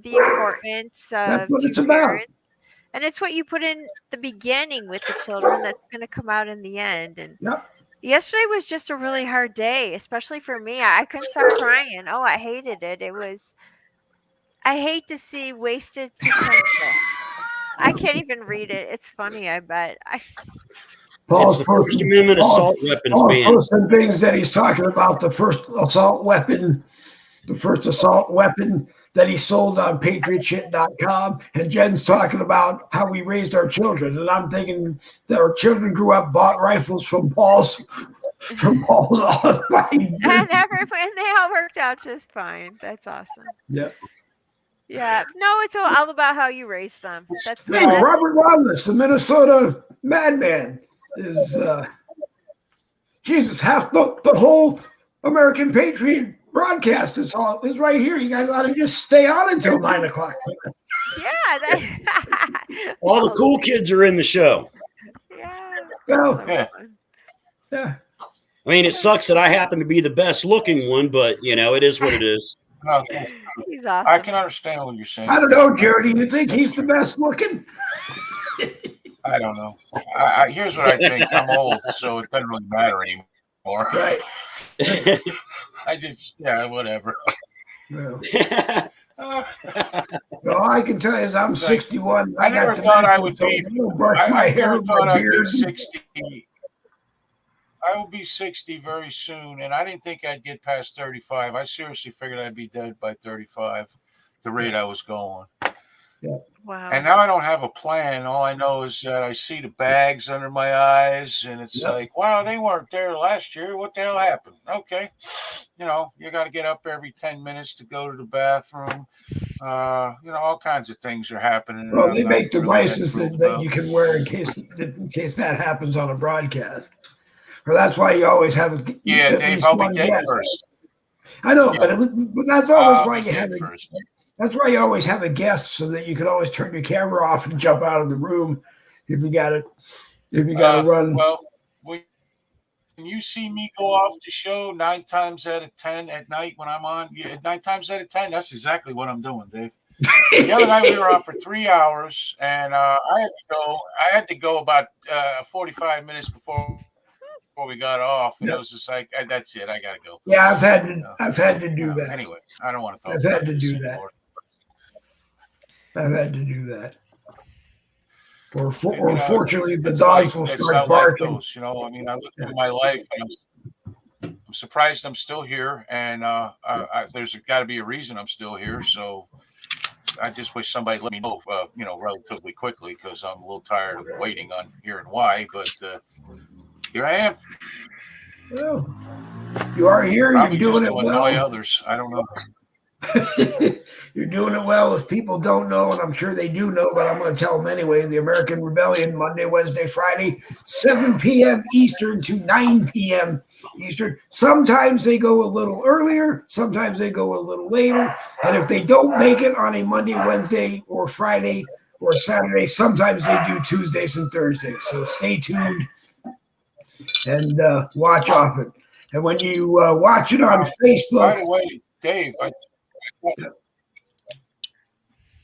the importance of two parents. And it's what you put in the beginning with the children that's going to come out in the end. And yesterday was just a really hard day, especially for me. I couldn't stop crying. Oh, I hated it. I hate to see wasted potential. I can't even read it. It's funny, I bet. It's the First Amendment assault weapons ban. Some things that he's talking about, the first assault weapon that he sold on patriotshit.com, and Jen's talking about how we raised our children, and I'm thinking that our children grew up, bought rifles from Paul's and they all worked out just fine. That's awesome. Yeah. Yeah. No, it's all about how you raise them. Robert Wallace, the Minnesota madman, is Jesus, half the whole American Patriot broadcast is right here. You guys ought to just stay on until 9 o'clock. Yeah. All the cool kids are in the show. Yeah. Yeah. I mean, it sucks that I happen to be the best looking one, but it is what it is. He's awesome. I can understand what you're saying. I don't know, Jared. Do you think he's the best looking? I don't know. Here's what I think. I'm old, so it doesn't really matter anymore. Right. Whatever. Well, I can tell you is I'm 61. I never thought I would be. I never thought I'd be 60. I will be 60 very soon, and I didn't think I'd get past 35. I seriously figured I'd be dead by 35, the rate I was going. Yeah. Wow. And now I don't have a plan. All I know is that I see the bags under my eyes, and it's like, wow, they weren't there last year. What the hell happened? Okay. You got to get up every 10 minutes to go to the bathroom. All kinds of things are happening. Well, they make devices that you can wear in case that happens on a broadcast. Or that's why you always have Dave, I'll be dead first. I know, but that's always why you have that's why you always have a guest, so that you can always turn your camera off and jump out of the room if you got to run. Well, when you see me go off the show 9 times out of 10 at night when I'm on, 9 times out of 10, that's exactly what I'm doing, Dave. The other night we were on for 3 hours, and I had to go about 45 minutes before we got off, and it was just like, that's it, I gotta go. Yeah, I've had to do that. Anyway, I don't want to talk. I've had to do that. I've had to do that. Or fortunately, the dogs will start barking. I look at my life, and I'm surprised I'm still here, and there's got to be a reason I'm still here. So I just wish somebody let me know, relatively quickly, because I'm a little tired of waiting on hearing why. But here I am. Well, you are here. Probably you're doing just it to annoy well. others. I don't know. You're doing it well. If people don't know, and I'm sure they do know, but I'm going to tell them anyway, the American Rebellion, Monday, Wednesday, Friday, 7 p.m. Eastern to 9 p.m. Eastern. Sometimes they go a little earlier. Sometimes they go a little later. And if they don't make it on a Monday, Wednesday, or Friday, or Saturday, sometimes they do Tuesdays and Thursdays. So stay tuned and watch often. And when you watch it on Facebook. By the way, Dave,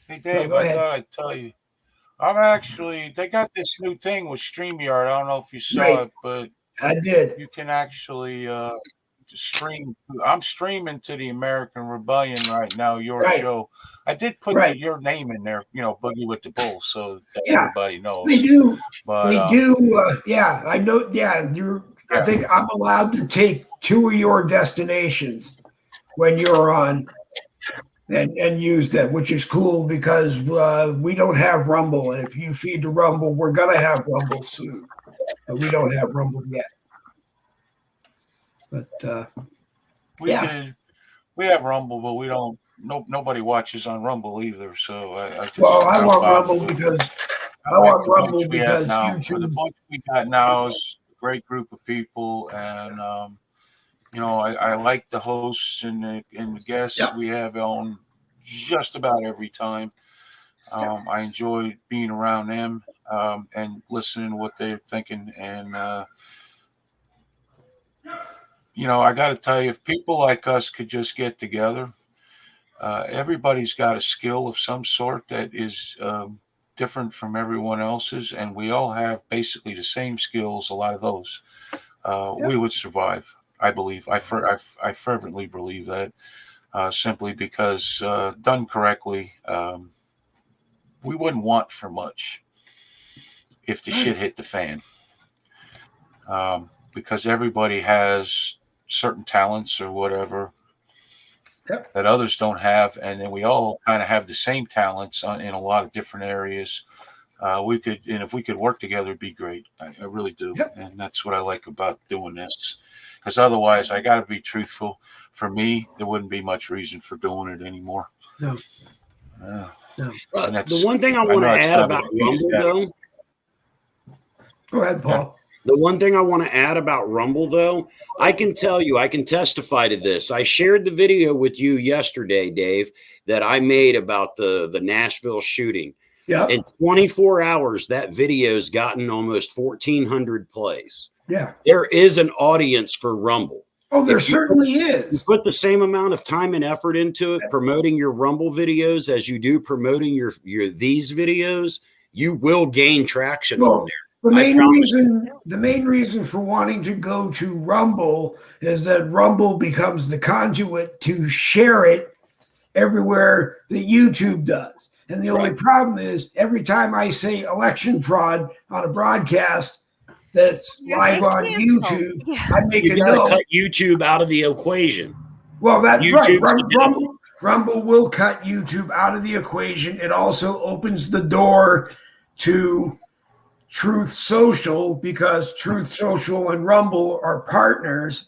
hey, Dave, I thought I'd tell you. They got this new thing with StreamYard. I don't know if you saw it, but I did. You can actually stream. I'm streaming to the American Rebellion right now, your show. I did put your name in there, Boogie with the Bull, so that everybody knows. They do. But, they do. I know. Yeah, I think I'm allowed to take 2 of your destinations when you're on and use them, which is cool because we don't have Rumble. And if you feed to Rumble, we're going to have Rumble soon. But we don't have Rumble yet. But we have Rumble, but we don't. Nobody watches on Rumble either. So I want Rumble because YouTube. The bunch we got now is a great group of people, and I like the hosts and the guests we have on just about every time. I enjoy being around them and listening to what they're thinking. And, I got to tell you, if people like us could just get together, everybody's got a skill of some sort that is different from everyone else's. And we all have basically the same skills, a lot of those. We would survive, I believe. I fervently believe that. Simply because done correctly, we wouldn't want for much if the shit hit the fan. Because everybody has certain talents or whatever that others don't have, and then we all kind of have the same talents in a lot of different areas. If we could work together, it'd be great. I really do, and that's what I like about doing this. Because otherwise, I got to be truthful. For me, there wouldn't be much reason for doing it anymore. No. No. The one thing I want to add about Rumble, though. Go ahead, Paul. Yeah. The one thing I want to add about Rumble, though, I can tell you, I can testify to this. I shared the video with you yesterday, Dave, that I made about the Nashville shooting. Yeah. In 24 hours, that video's gotten almost 1,400 plays. Yeah. There is an audience for Rumble. Oh, there certainly is. You put the same amount of time and effort into it, promoting your Rumble videos as you do promoting your these videos, you will gain traction on there. The main reason for wanting to go to Rumble is that Rumble becomes the conduit to share it everywhere that YouTube does. And the only problem is every time I say election fraud on a broadcast that's live on YouTube, I make a note. Cut YouTube out of the equation. Well, that's right. Rumble will cut YouTube out of the equation. It also opens the door to Truth Social because Truth Social and Rumble are partners.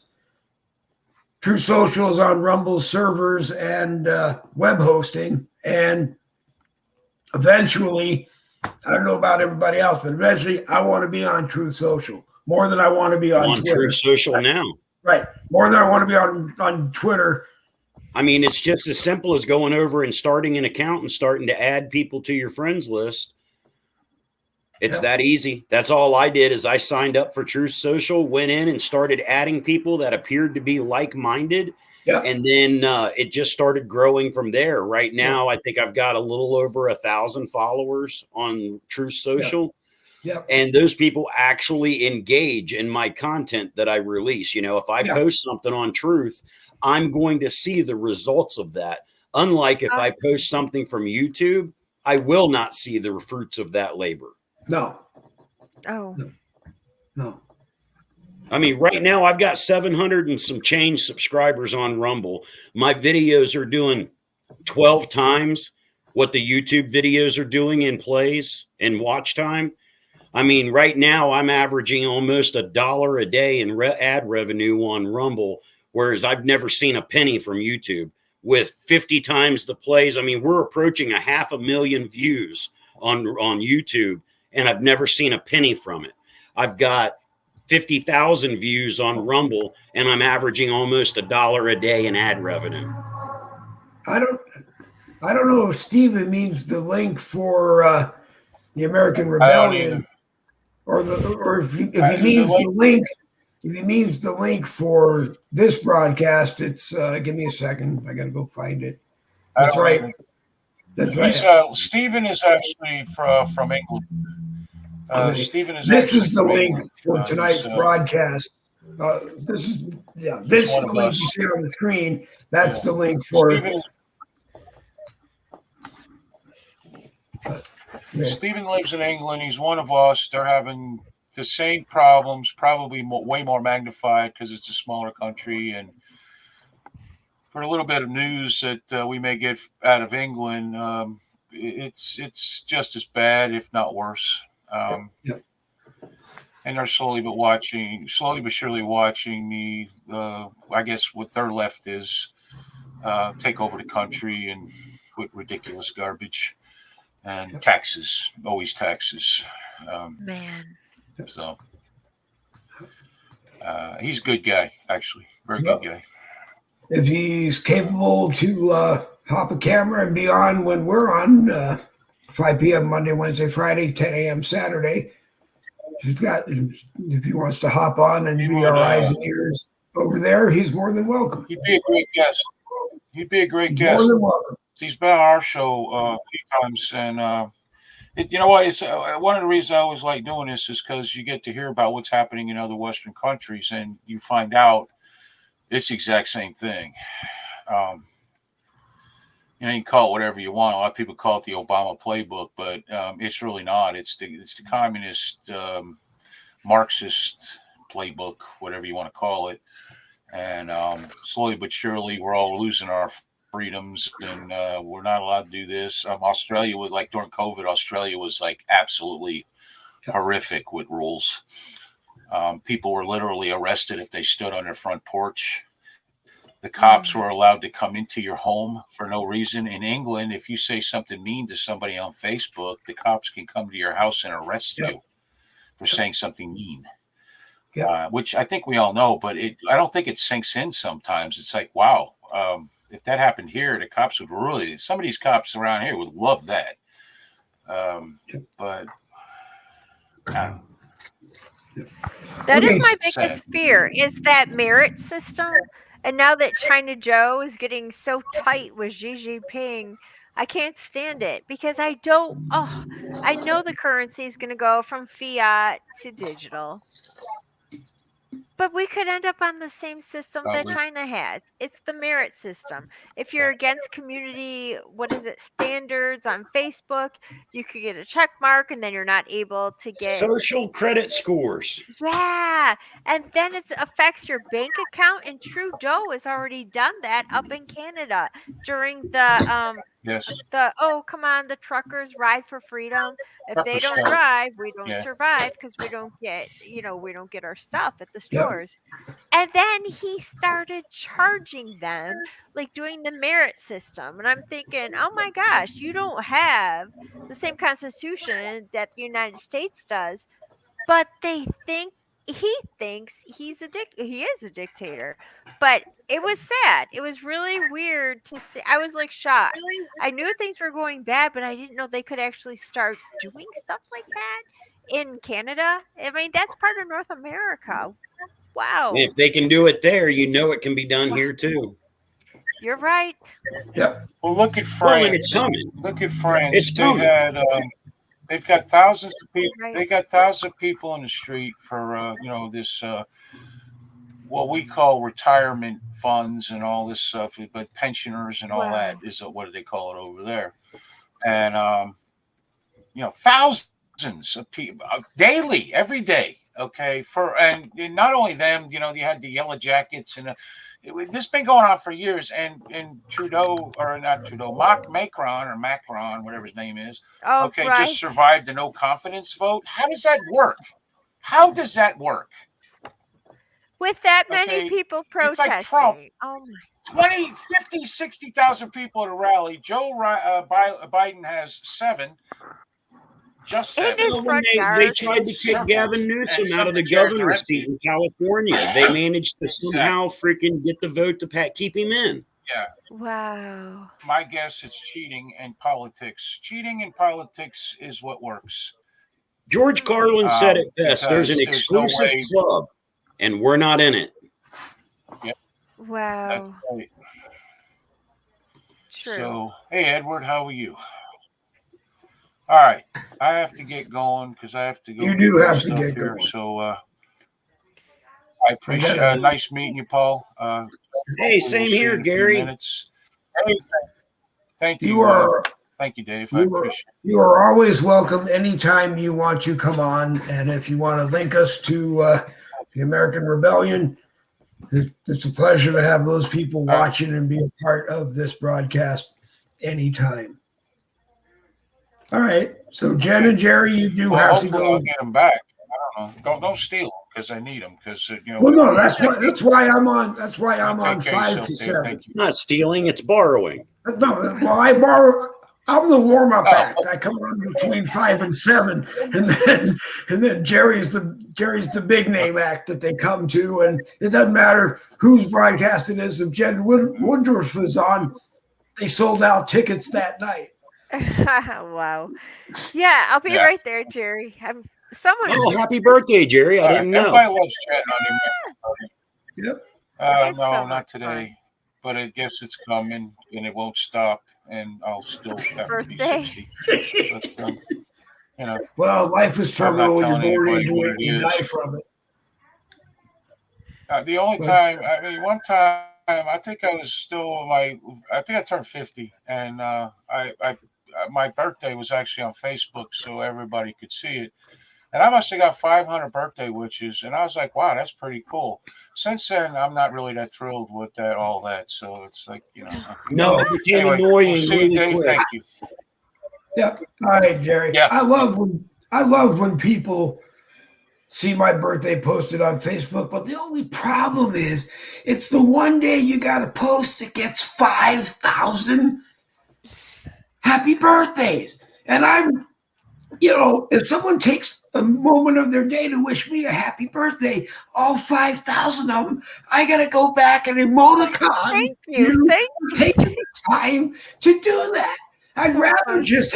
Truth Social is on Rumble's servers and web hosting. And eventually, I don't know about everybody else, but eventually I want to be on Truth Social more than I want to be on Twitter. Truth Social now. Right. More than I want to be on Twitter. I mean, it's just as simple as going over and starting an account and starting to add people to your friends list. It's that easy. That's all I did is I signed up for Truth Social, went in and started adding people that appeared to be like-minded. Yeah. And then it just started growing from there. Right now, I think I've got a little over 1,000 followers on Truth Social. Yeah. And those people actually engage in my content that I release. If I post something on Truth, I'm going to see the results of that. Unlike if I post something from YouTube, I will not see the fruits of that labor. No. Oh. No. I mean, right now I've got 700 and some change subscribers on Rumble. My videos are doing 12 times what the YouTube videos are doing in plays and watch time. I mean, right now I'm averaging almost $1 a day in ad revenue on Rumble, whereas I've never seen a penny from YouTube with 50 times the plays. I mean, we're approaching 500,000 views on YouTube, and I've never seen a penny from it. I've got 50,000 views on Rumble, and I'm averaging almost $1 a day in ad revenue. I don't know if Steven means the link for the American Rebellion, or if he means the link. If he means the link for this broadcast, it's give me a second. I got to go find it. That's right. That's right. Steven is actually from England. Steven is. This is the link for tonight's broadcast. This is the link you see on the screen. That's the link for. Steven lives in England. He's one of us. They're having the same problems, probably way more magnified because it's a smaller country. And for a little bit of news that we may get out of England, it's just as bad, if not worse. And they're slowly but surely watching the I guess what their left is take over the country and with ridiculous garbage. And taxes, always taxes. Man. So he's a good guy, actually. Very good guy. If he's capable to hop a camera and be on when we're on 5 p.m. Monday, Wednesday, Friday, 10 a.m. Saturday, if he wants to hop on and be our eyes and ears over there, he's more than welcome. He'd be a great guest. More than welcome. He's been on our show a few times, and you know what? It's one of the reasons I always like doing this is because you get to hear about what's happening in other Western countries, and you find out it's the exact same thing. You can call it whatever you want. A lot of people call it the Obama playbook, but it's really not. It's the communist, Marxist playbook, whatever you want to call it. And slowly but surely, we're all losing our freedoms, and we're not allowed to do this. Australia was like during COVID. Australia was like absolutely horrific with rules. People were literally arrested if they stood on their front porch. The cops were allowed to come into your home for no reason. In England, if you say something mean to somebody on Facebook, the cops can come to your house and arrest you for saying something mean. Which I think we all know, but I don't think it sinks in sometimes. It's like, wow. If that happened here, the cops would really, some of these cops around here would love that. But I don't know. That is my biggest fear, is that merit system. And now that China Joe is getting so tight with Xi Jinping, I can't stand it because I know the currency is going to go from fiat to digital. But we could end up on the same system that China has. It's the merit system. If you're against community, standards on Facebook, you could get a check mark and then you're not able to get social credit scores. Yeah. And then it affects your bank account. And Trudeau has already done that up in Canada during the come on, the truckers ride for freedom. If they don't drive, we don't survive because we don't get our stuff at the stores. And then he started charging them, like doing the merit system. And I'm thinking, oh my gosh, you don't have the same constitution that the United States does, but he thinks he is a dictator. But it was sad. It was really weird to see. I was like shocked. I knew things were going bad, but I didn't know they could actually start doing stuff like that in Canada. I mean, that's part of North America. Wow. If they can do it there, it can be done here too. You're right. Yeah. Well, look at France. Well, it's coming. Look at France. It's coming. They've got thousands of people. Right. They got thousands of people in the street for this what we call retirement funds and all this stuff, but pensioners and all that is what do they call it over there? And thousands of people daily, every day, Okay, and not only them, you had the Yellow Jackets, and this has been going on for years. And Trudeau, or not Trudeau, Macron, whatever his name is, right. just survived the no confidence vote. How does that work? How does that work? With that many people protesting. It's like Trump. Oh my. 20, 50, 60,000 people at a rally. Joe Biden has 7. Just 7. In his front yard. They tried to kick Gavin Newsom out of the governor's seat in California. They managed to somehow freaking get the vote to keep him in. Yeah. Wow. My guess it's cheating and politics. Cheating in politics is what works. George Carlin said it best. There's an exclusive club, and we're not in it. Yep. Wow. Right. True. So, hey, Edward, how are you? All right. I have to get going because I have to go. You do have to get going. So, I appreciate it. Nice meeting you, Paul. Hey, same here, Gary. Hey, thank you. Thank you, Dave. I appreciate it. You are always welcome anytime you want to come on. And if you want to link us to the American Rebellion, it's a pleasure to have those people watching and be a part of this broadcast anytime. All right. So Jen and Jerry, you do have to go. I'll get them back. I don't know. Don't steal them because I need them. Because Well, no, that's why I'm on. That's why I'm on 5 to 7. It's not stealing; it's borrowing. No, well, I borrow. I'm the warm-up act. I come on between 5 and 7, and then Jerry's the big name act that they come to, and it doesn't matter whose broadcast it is. If Jen Woodruff was on, they sold out tickets that night. Wow. Yeah, I'll be right there, Jerry. Happy birthday, Jerry. I didn't know. Everybody loves chatting on you. Yep. No, not today. But I guess it's coming, and it won't stop, and I'll still have to be 60. But, well, life is terminal when you're born into it, you die from it. The only time, one time, I think I was still I think I turned 50, and my birthday was actually on Facebook, so everybody could see it. And I must have got 500 birthday wishes, and I was like, "Wow, that's pretty cool." Since then, I'm not really that thrilled with all that. So it's like, No, it became annoying. We'll see you, Dave. Thank you. Yep. All right, Jerry. Yeah. I love when people see my birthday posted on Facebook, but the only problem is it's the one day you got to post that gets 5,000 happy birthdays. And I'm, if someone takes a moment of their day to wish me a happy birthday, all 5,000 of them, I got to go back and emoticon. Thank you. Take the time to do that. I'd rather just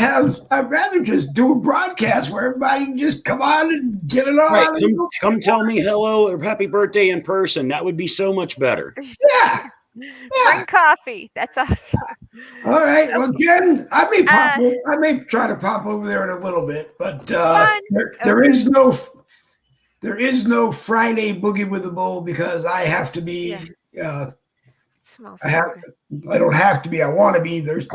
do a broadcast where everybody can just come on and get it on. Right, come tell me hello or happy birthday in person. That would be so much better. Yeah. Bring coffee. That's awesome. All right. Well, Jen, I may try to pop over there in a little bit, but there is no Friday Boogie with the Bull because I have to be. I don't have to be. I want to be. There's,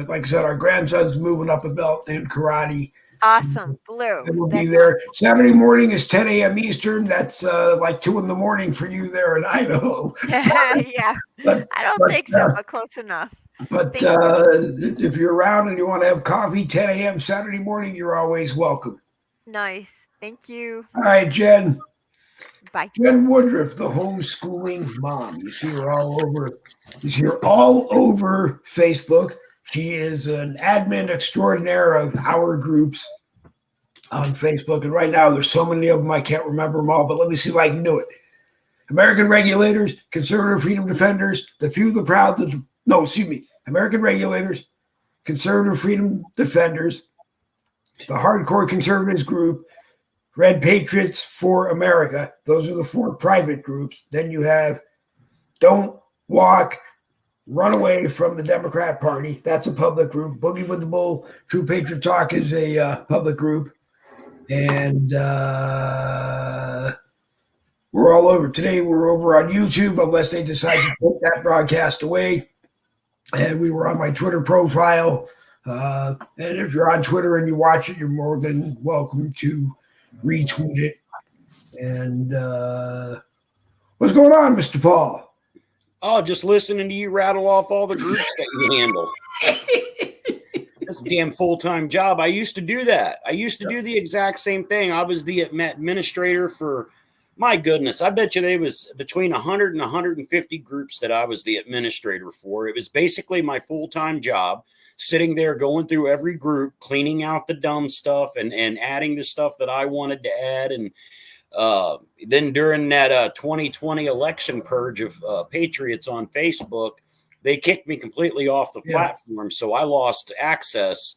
like I said, our grandson's moving up a belt in karate. Awesome. Blue. And we'll be there. Saturday morning is 10 a.m. Eastern. That's like 2 a.m. for you there in Idaho. Yeah. I don't think so, but close enough. But if you're around and you want to have coffee 10 a.m. Saturday morning, you're always welcome. Nice. Thank you. All right, Jen. Bye. Jen Woodruff, the homeschooling mom. You see her all over Facebook. She is an admin extraordinaire of our groups on Facebook. And right now, there's so many of them, I can't remember them all, but let me see if I can do it. American Regulators, Conservative Freedom Defenders, The Few, the Proud, American Regulators, Conservative Freedom Defenders, the Hardcore Conservatives Group, Red Patriots for America. Those are the 4 private groups. Then you have Don't Walk, Run Away from the Democrat Party. That's a public group. Boogie with the Bull, True Patriot Talk is a public group. And we're all over. Today we're over on YouTube unless they decide to put that broadcast away. And we were on my Twitter profile. And if you're on Twitter and you watch it, you're more than welcome to retweet it And what's going on, Mr. Paul? Oh, just listening to you rattle off all the groups that you handle. That's a damn full-time job. I used to do that. I used to do the exact same thing. I was the administrator for, my goodness, I bet you there was between 100 and 150 groups that I was the administrator for. It was basically my full-time job, sitting there going through every group, cleaning out the dumb stuff and adding the stuff that I wanted to add. And then during that 2020 election purge of Patriots on Facebook, they kicked me completely off the platform. So I lost access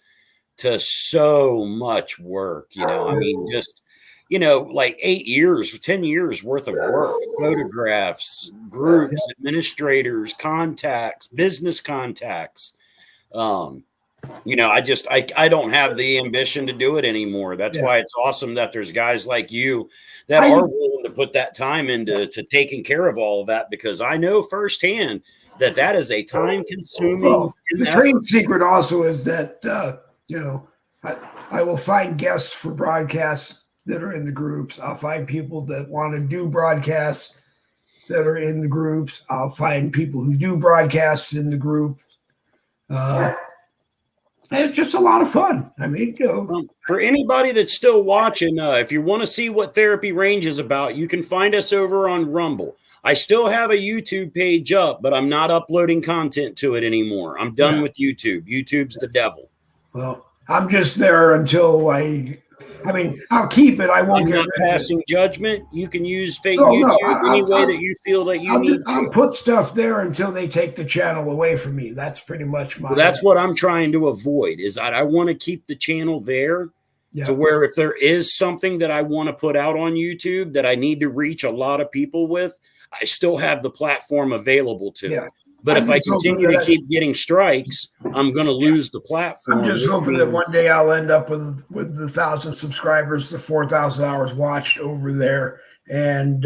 to so much work, you know, I mean, just, you know, like 8 years, 10 years worth of work, photographs, groups, administrators, contacts, business contacts. You know, I don't have the ambition to do it anymore. That's why it's awesome that there's guys like you that are willing to put that time into taking care of all of that, because I know firsthand that is a time-consuming. The trade secret also is that you know, I will find guests for broadcasts that are in the groups. I'll find people that want to do broadcasts that are in the groups. I'll find people who do broadcasts in the group. It's just a lot of fun. I mean, you know. For anybody that's still watching, if you want to see what Therapy Range is about, you can find us over on Rumble. I still have a YouTube page up, but I'm not uploading content to it anymore. I'm done with YouTube. YouTube's the devil. Well, I'm just there until I mean, I'll keep it. I won't I'm get not rid passing of it. judgment. You can use fake YouTube any way that you feel that you need. I'll put stuff there until they take the channel away from me. That's pretty much my. Well, that's what I'm trying to avoid. Is that I want to keep the channel there to where if there is something that I want to put out on YouTube that I need to reach a lot of people with, I still have the platform available to me. But if I continue to keep getting strikes, I'm going to lose the platform. I'm just hoping that one day I'll end up with the 1,000 subscribers, the 4,000 hours watched over there, and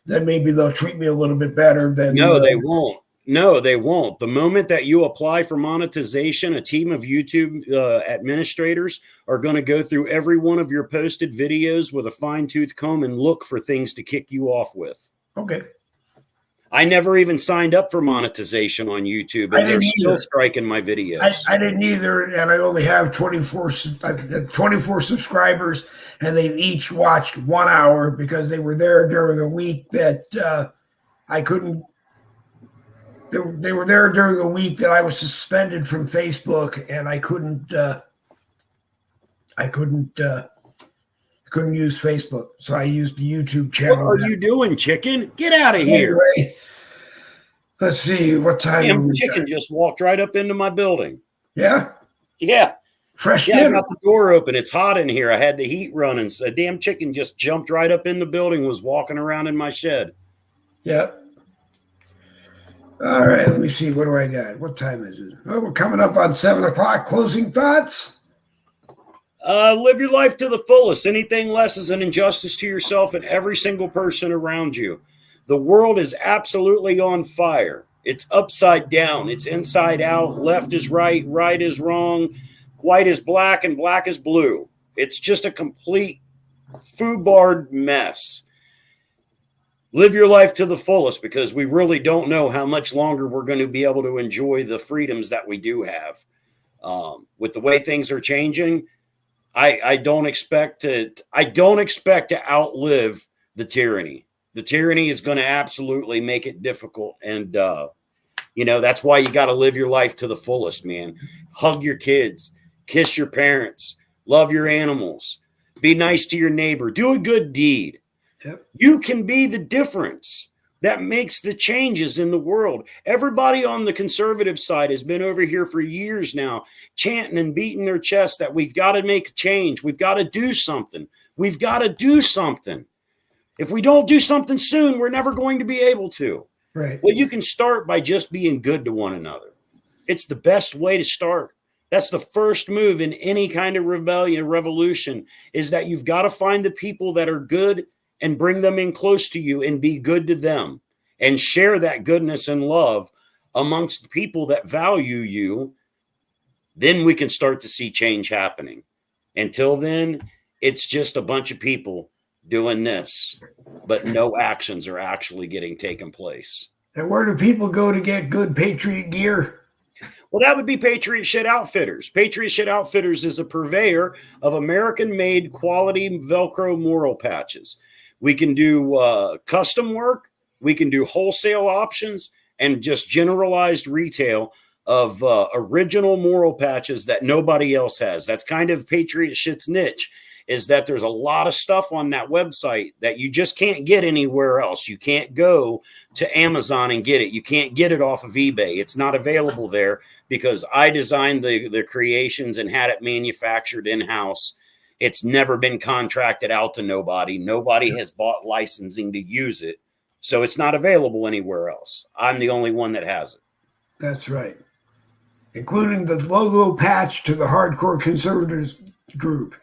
then maybe they'll treat me a little bit better than. No, they won't. No, they won't. The moment that you apply for monetization, a team of YouTube administrators are going to go through every one of your posted videos with a fine-tooth comb and look for things to kick you off with. Okay. I never even signed up for monetization on YouTube, and they're still striking my videos. I didn't either, and I only have 24 subscribers, and they've each watched 1 hour because they were there during a week that I couldn't. They were there during a week that I was suspended from Facebook, and I couldn't use Facebook, so I used the YouTube channel. What are you doing, chicken? Get out of here! Anyway, let's see what time. Damn chicken just walked right up into my building. Yeah, fresh. Yeah, I got the door open. It's hot in here. I had the heat running. So a damn chicken just jumped right up in the building. Was walking around in my shed. Yeah. All right. Let me see. What do I got? What time is it? Oh, we're coming up on 7 o'clock. Closing thoughts. Live your life to the fullest. Anything less is an injustice to yourself and every single person around you. The world is absolutely on fire. It's upside down. It's inside out. Left is right. Right is wrong. White is black and black is blue. It's just a complete foobarred mess. Live your life to the fullest, because we really don't know how much longer we're going to be able to enjoy the freedoms that we do have. With the way things are changing, I don't expect to outlive the tyranny. The tyranny is going to absolutely make it difficult. And, that's why you got to live your life to the fullest, man. Hug your kids, kiss your parents, love your animals, be nice to your neighbor, do a good deed. Yep. You can be the difference that makes the changes in the world. Everybody on the conservative side has been over here for years now, chanting and beating their chest that we've got to make a change. We've got to do something. We've got to do something. If we don't do something soon, we're never going to be able to. Right. Well, you can start by just being good to one another. It's the best way to start. That's the first move in any kind of rebellion, revolution, is that you've got to find the people that are good and bring them in close to you and be good to them and share that goodness and love amongst the people that value you. Then we can start to see change happening. Until then, it's just a bunch of people doing this, but no actions are actually getting taken place. And where do people go to get good Patriot gear? Well, that would be Patriot Shit Outfitters. Patriot Shit Outfitters is a purveyor of American-made quality Velcro mural patches. We can do custom work. We can do wholesale options and just generalized retail of original mural patches that nobody else has. That's kind of Patriot Shit's niche, is that there's a lot of stuff on that website that you just can't get anywhere else. You can't go to Amazon and get it. You can't get it off of eBay. It's not available there because I designed the creations and had it manufactured in-house. It's never been contracted out to nobody. Nobody has bought licensing to use it. So it's not available anywhere else. I'm the only one that has it. That's right. Including the logo patch to the Hardcore Conservatives group.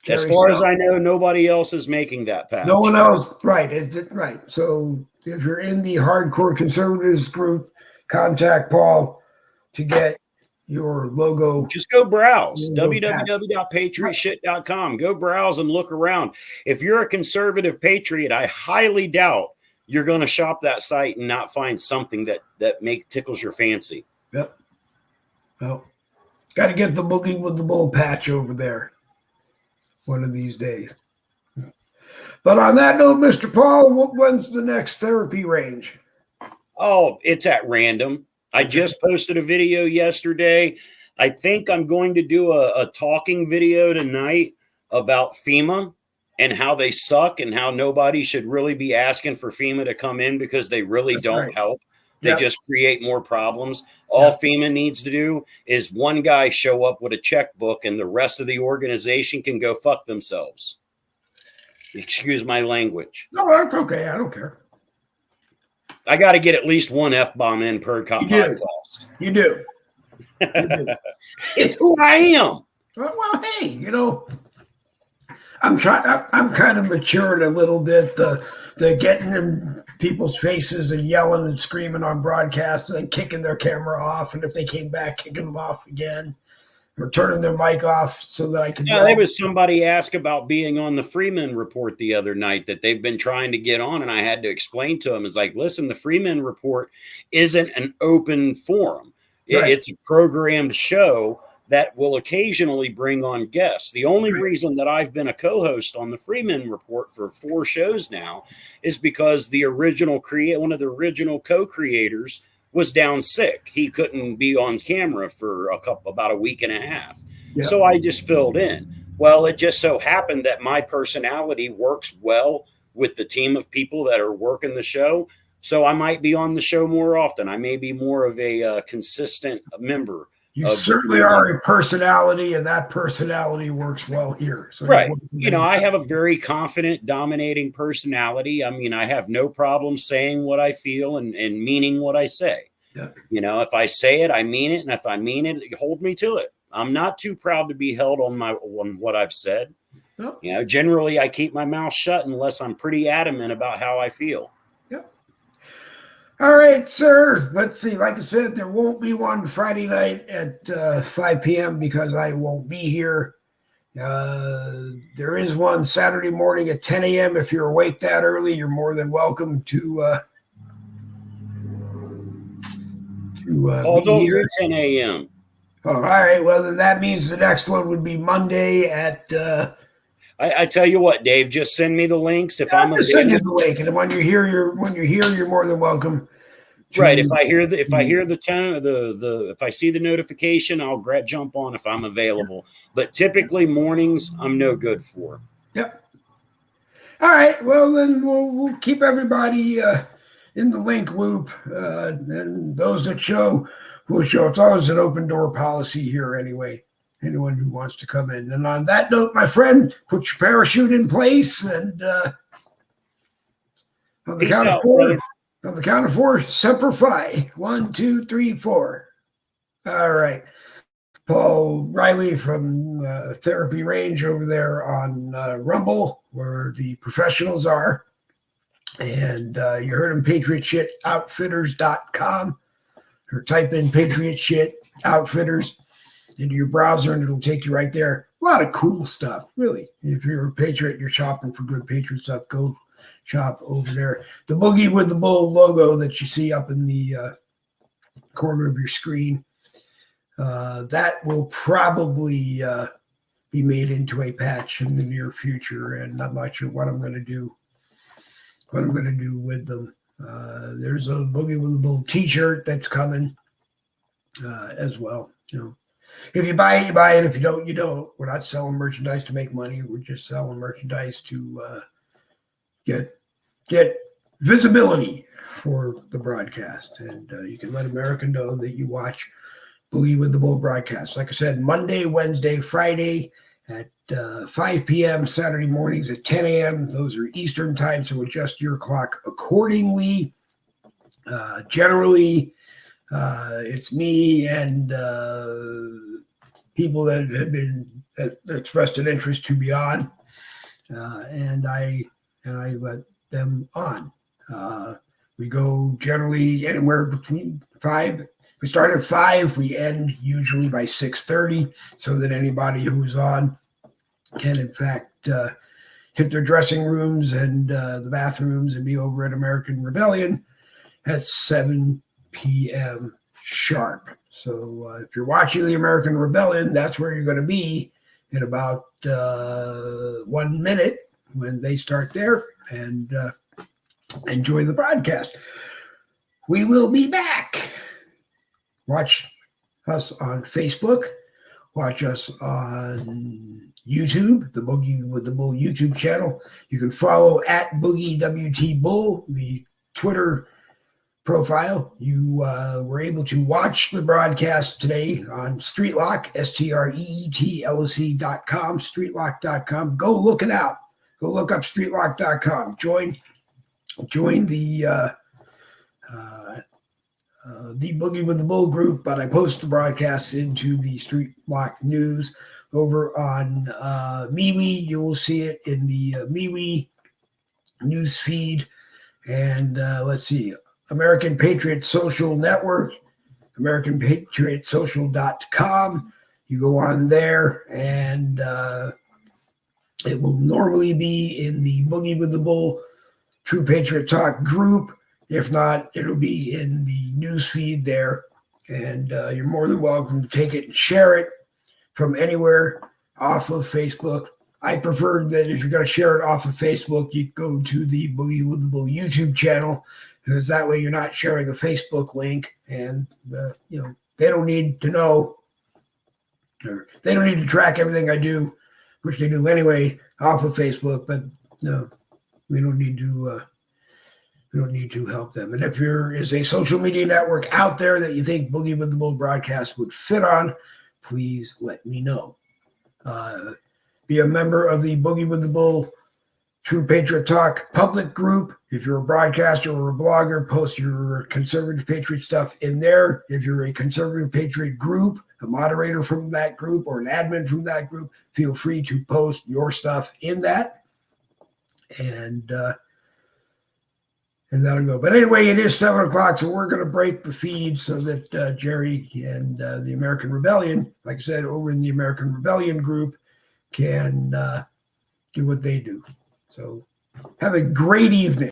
As far as I know, nobody else is making that patch. No one else. Right. Right. So if you're in the Hardcore Conservatives group, contact Paul to get your logo. Just go browse www.patriotshit.com. Go browse and look around. If you're a conservative patriot, I highly doubt you're going to shop that site and not find something that tickles your fancy. Yep. Well, got to get the Boogie with the Bull patch over there one of these days. But on that note, Mr. Paul, when's the next therapy range? Oh, it's at random. I just posted a video yesterday. I think I'm going to do a talking video tonight about FEMA and how they suck and how nobody should really be asking for FEMA to come in because they really don't help. They just create more problems. All FEMA needs to do is one guy show up with a checkbook and the rest of the organization can go fuck themselves. Excuse my language. No, that's okay. I don't care. I got to get at least one F-bomb in per podcast. You do. It's who I am. Well, hey, I'm kind of matured a little bit. The getting in people's faces and yelling and screaming on broadcast and then kicking their camera off, and if they came back, kicking them off again, or turning their mic off so that I could. Yeah, there was somebody asked about being on the Freeman Report the other night that they've been trying to get on, and I had to explain to them, it's like, listen, the Freeman Report isn't an open forum. It's a programmed show that will occasionally bring on guests. The only reason that I've been a co-host on the Freeman Report for 4 shows now is because one of the original co-creators was down sick. He couldn't be on camera for about a week and a half. Yep. So I just filled in. Well, it just so happened that my personality works well with the team of people that are working the show. So I might be on the show more often. I may be more of a consistent member. You certainly are a personality, and that personality works well here. So right. I have a very confident, dominating personality. I mean, I have no problem saying what I feel and meaning what I say. Yeah. If I say it, I mean it. And if I mean it, hold me to it. I'm not too proud to be held on what I've said. No. Generally, I keep my mouth shut unless I'm pretty adamant about how I feel. All right, sir. Let's see. Like I said, there won't be one Friday night at 5 p.m. because I won't be here. There is one Saturday morning at 10 a.m. If you're awake that early, you're more than welcome to be here. 10 a.m. Oh, all right. Well, then that means the next one would be Monday at. I tell you what, Dave. Just send me the links if I'm available. Send you the link, and when you're here, you're more than welcome. Right. If I hear the tone, if I see the notification, I'll jump on if I'm available. But typically mornings, I'm no good for. Yep. All right. Well, then we'll keep everybody in the link loop, and those that show will show. It's always an open door policy here, anyway. Anyone who wants to come in. And on that note, my friend, put your parachute in place, and on the count of four, Semper Fi. 1, 2, 3, 4. All right. Paul Riley from Therapy Range over there on Rumble, where the professionals are. And you heard him, patriotshitoutfitters.com, or type in Patriot Shit Outfitters into your browser, and it'll take you right there. A lot of cool stuff, really. If you're a Patriot, you're shopping for good Patriot stuff, go shop over there. The Boogie with the Bull logo that you see up in the corner of your screen, that will probably be made into a patch in the near future, and I'm not sure what I'm going to do. With them. There's a Boogie with the Bull T-shirt that's coming as well. If you buy it, you buy it. If you don't, you don't. We're not selling merchandise to make money. We're just selling merchandise to get visibility for the broadcast. And you can let America know that you watch Boogie with the Bull broadcast. Like I said, Monday, Wednesday, Friday at 5 p.m., Saturday mornings at 10 a.m. Those are Eastern time, so adjust your clock accordingly. Generally, it's me and people that have expressed an interest to be on, and I let them on. We go generally anywhere between 5. We start at 5. We end usually by 6:30, so that anybody who's on can, in fact, hit their dressing rooms and the bathrooms and be over at American Rebellion at 7 p.m. sharp. So if you're watching the American Rebellion, that's where you're going to be in about 1 minute when they start there, and enjoy the broadcast. We will be back. Watch us on Facebook. Watch us on YouTube, the Boogie with the Bull YouTube channel. You can follow at Boogie WT Bull, the Twitter profile. You were able to watch the broadcast today on Streetlock, STREETLOC.com, streetlock.com. Go look it out. Go look up streetlock.com. Join the Boogie with the Bull group, but I post the broadcasts into the Street Lock News over on MeWe. You will see it in the MeWe news feed. And let's see, American Patriot Social Network, AmericanPatriotSocial.com. You go on there, and it will normally be in the Boogie with the Bull True Patriot Talk group. If not, it'll be in the news feed there. And you're more than welcome to take it and share it from anywhere off of Facebook. I prefer that if you're going to share it off of Facebook, you go to the Boogie with the Bull YouTube channel, because that way you're not sharing a Facebook link, and they don't need to know, or they don't need to track everything I do, which they do anyway off of Facebook. But no, we don't need to. We don't need to help them. And if there is a social media network out there that you think Boogie with the Bull broadcast would fit on, please let me know. Be a member of the Boogie with the Bull True Patriot Talk public group. If you're a broadcaster or a blogger, post your conservative patriot stuff in there. If you're a conservative patriot group, a moderator from that group or an admin from that group, feel free to post your stuff in that. And that'll go. But anyway, it is 7 o'clock, so we're going to break the feed so that Jerry and the American Rebellion, like I said, over in the American Rebellion group, can do what they do. So have a great evening.